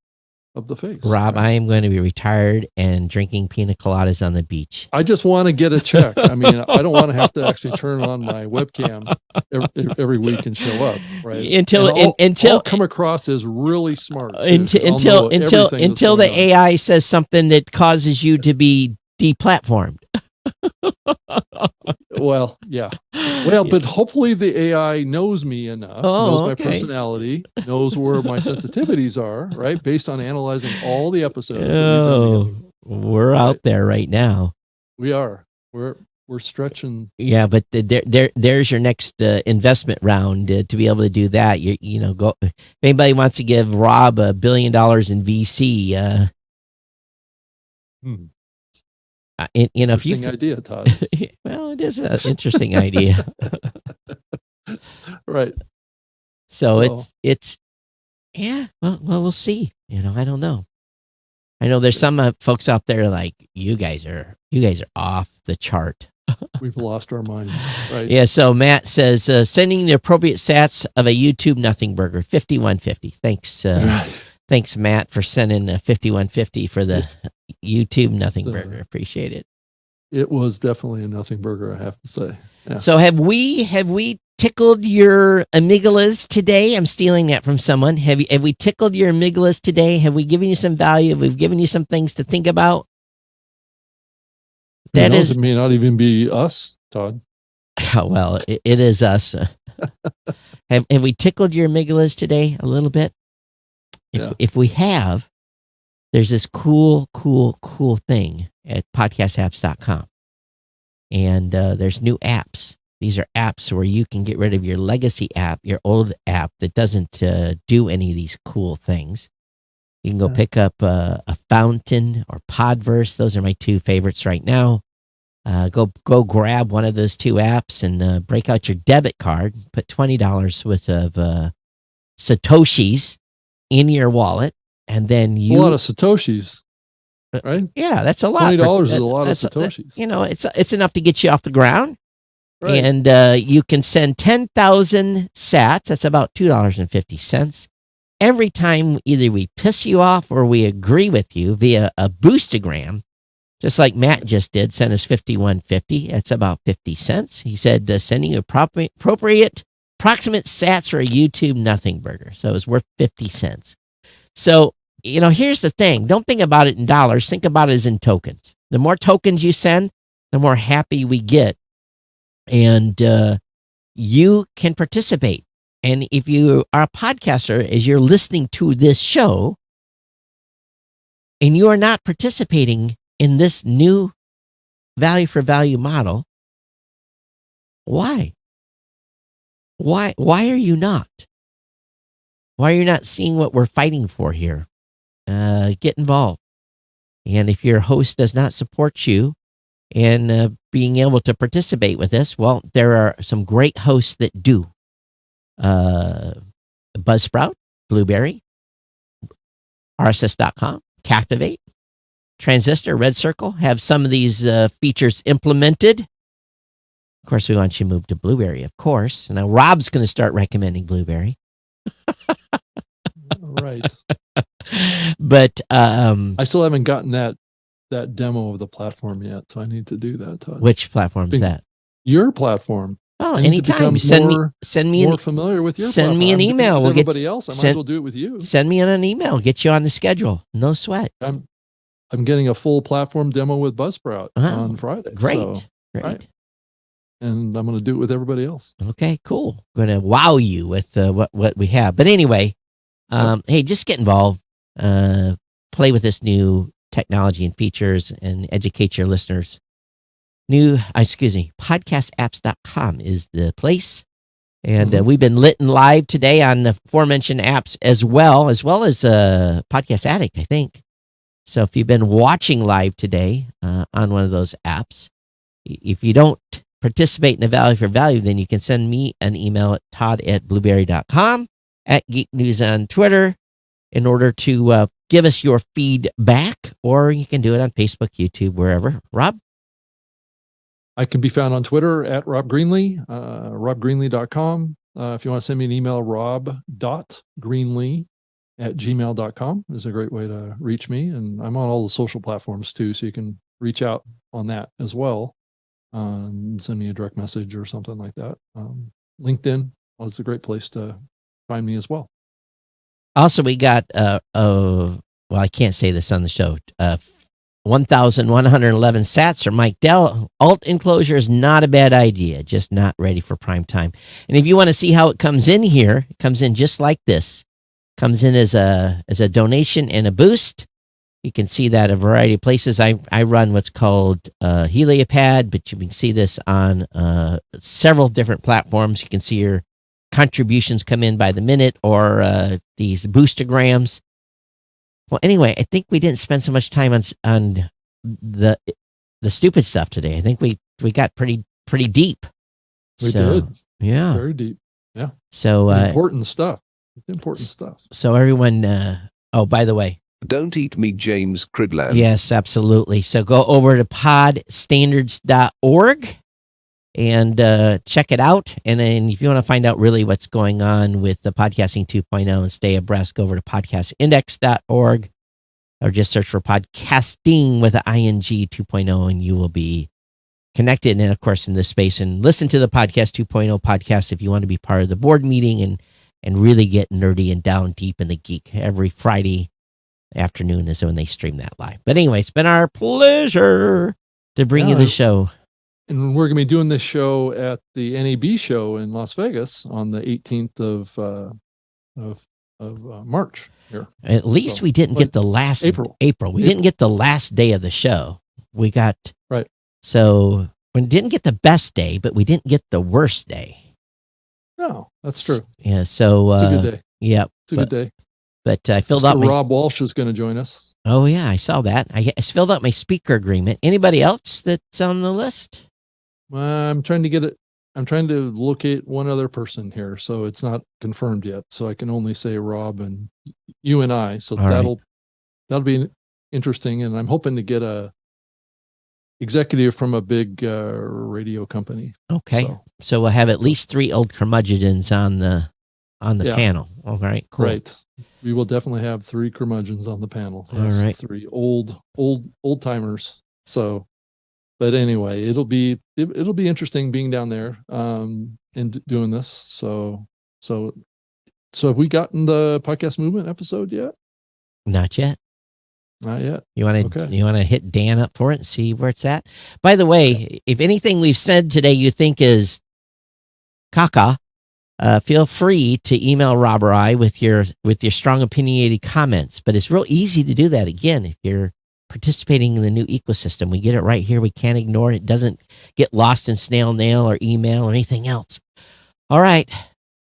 E: of the face.
A: Rob,
E: right?
A: I am going to be retired and drinking pina coladas on the beach.
E: I just want to get a check. I mean, I don't want to have to actually turn on my webcam every week and show up, right?
A: Until
E: I'll come across as really smart too, 'cause I'll
A: until
E: know everything that's
A: until
E: going
A: the
E: on.
A: AI says something that causes you to be deplatformed.
E: Well, yeah. Well, but hopefully the AI knows me enough, knows my
A: okay.
E: personality, knows where my sensitivities are, right? Based on analyzing all the episodes that we've done together.
A: We're out there right now.
E: We are. We're stretching.
A: Yeah, but there's your next investment round to be able to do that. Go. If anybody wants to give Rob $1 billion in VC, if you
E: Interesting idea, Todd.
A: well, it is an interesting idea.
E: Right.
A: So it's yeah. Well, we'll see. I don't know. I know there's some folks out there like you guys are off the chart.
E: We've lost our minds, right?
A: Yeah. So Matt says sending the appropriate sats of a YouTube nothing burger 5150. Thanks. Thanks, Matt, for sending a 5150 for the YouTube nothing burger. Appreciate it.
E: It was definitely a nothing burger, I have to say. Yeah.
A: So have we tickled your amygdalas today? I'm stealing that from someone. Have we tickled your amygdalas today? Have we given you some value? Have we given you some things to think about?
E: It may not even be us, Todd.
A: Oh, well, it is us. Have we tickled your amygdalas today a little bit? If we have, there's this cool thing at podcastapps.com. And there's new apps. These are apps where you can get rid of your legacy app, your old app that doesn't do any of these cool things. You can go pick up a Fountain or Podverse. Those are my two favorites right now. Go grab one of those two apps and break out your debit card. Put $20 worth of Satoshis in your wallet, and then a
E: lot of Satoshis, right?
A: Yeah, that's a lot.
E: $20 is a lot of Satoshis.
A: It's enough to get you off the ground. Right. And you can send 10,000 sats. That's about $2.50 every time either we piss you off or we agree with you via a boostagram, just like Matt just did. Send us 5150. That's about 50 cents. He said sending appropriate approximate sats for a YouTube nothing burger. So it's worth 50 cents. So, here's the thing. Don't think about it in dollars. Think about it as in tokens. The more tokens you send, the more happy we get. And you can participate. And if you are a podcaster, as you're listening to this show, and you are not participating in this new value for value model, why? Why are you not? Why are you not seeing what we're fighting for here? Get involved. And if your host does not support you in being able to participate with this, well, there are some great hosts that do. Buzzsprout, Blueberry, RSS.com, Captivate, Transistor, Red Circle have some of these features implemented. Of course, we want you to move to Blueberry, of course. Now, Rob's going to start recommending Blueberry.
E: Right.
A: But
E: I still haven't gotten that demo of the platform yet, so I need to do that, Todd.
A: Which platform is that?
E: Your platform.
A: Oh, anytime. Send me
E: more familiar with your
A: send
E: platform.
A: me an email.
E: We'll everybody else. I might as well do it with you.
A: Send me an email. Get you on the schedule. No sweat.
E: I'm getting a full platform demo with Buzzsprout on Friday.
A: Great.
E: So,
A: Great.
E: Right. And I'm going to do it with everybody else.
A: Okay, cool. Going to wow you with what we have. But anyway, hey, just get involved. Play with this new technology and features and educate your listeners. Podcastapps.com is the place. And we've been lit and live today on the aforementioned apps as well as Podcast Addict, I think. So if you've been watching live today on one of those apps, if you don't participate in the value for value, then you can send me an email at todd@blueberry.com, at Geek News on Twitter, in order to give us your feedback, or you can do it on Facebook, YouTube, wherever. Rob?
E: I can be found on Twitter at Rob Greenlee, robgreenlee.com. If you want to send me an email, rob.greenlee gmail.com is a great way to reach me. And I'm on all the social platforms too, so you can reach out on that as well. Send me a direct message or something like that. LinkedIn is a great place to find me as well.
A: Also, we got well, I can't say this on the show. 1,111 sats or Mike Dell. Alt enclosure is not a bad idea, just not ready for prime time. And if you want to see how it comes in here, it comes in just like this. Comes in as a donation and a boost. You can see that a variety of places. I run what's called Heliopad, but you can see this on several different platforms. You can see your contributions come in by the minute or these boostograms. Well, anyway, I think we didn't spend so much time on the stupid stuff today. I think we got pretty deep.
E: We did.
A: Yeah.
E: Very deep. Yeah.
A: So
E: important stuff. Important stuff.
A: So everyone, oh, by the way.
F: Don't eat me, James Cridland.
A: Yes, absolutely. So go over to podstandards.org and check it out. And then if you want to find out really what's going on with the podcasting 2.0 and stay abreast, go over to podcastindex.org or just search for podcasting with an ING 2.0 and you will be connected. And of course, in this space, and listen to the podcast 2.0 podcast if you want to be part of the board meeting and really get nerdy and down deep in the geek. Every Friday afternoon is when they stream that live. But anyway, it's been our pleasure to bring you the show.
E: And we're going to be doing this show at the NAB show in Las Vegas on the 18th of March here.
A: At least we didn't get the last April. We didn't get the last day of the show. We got
E: right.
A: So we didn't get the best day, but we didn't get the worst day.
E: No, that's true.
A: Yeah. So
E: it's a good day.
A: Yeah,
E: it's a good day.
A: But I filled out
E: Rob Walsh is going to join us.
A: Oh yeah, I saw that. I filled out my speaker agreement. Anybody else that's on the list?
E: I'm trying to get it. I'm trying to locate one other person here, so it's not confirmed yet. So I can only say Rob and you and I. So that'll be interesting, and I'm hoping to get a executive from a big radio company.
A: Okay, so we'll have at least 3 old curmudgeons on the panel. All right, cool.
E: Right. We will definitely have 3 curmudgeons on the panel.
A: Yes, all right.
E: 3 old timers. So, but anyway, it'll be interesting being down there and doing this. So have we gotten the podcast movement episode yet?
A: Not yet.
E: Not yet.
A: You want to hit Dan up for it and see where it's at? By the way, if anything we've said today you think is caca, feel free to email Rob or I with your strong opinionated comments. But it's real easy to do that. Again, if you're participating in the new ecosystem, we get it right here. We can't ignore it. It doesn't get lost in snail mail or email or anything else. All right,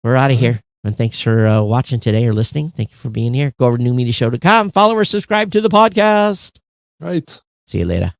A: we're out of here. And thanks for watching today or listening. Thank you for being here. Go over to newmediashow.com. Follow or subscribe to the podcast.
E: Right.
A: See you later.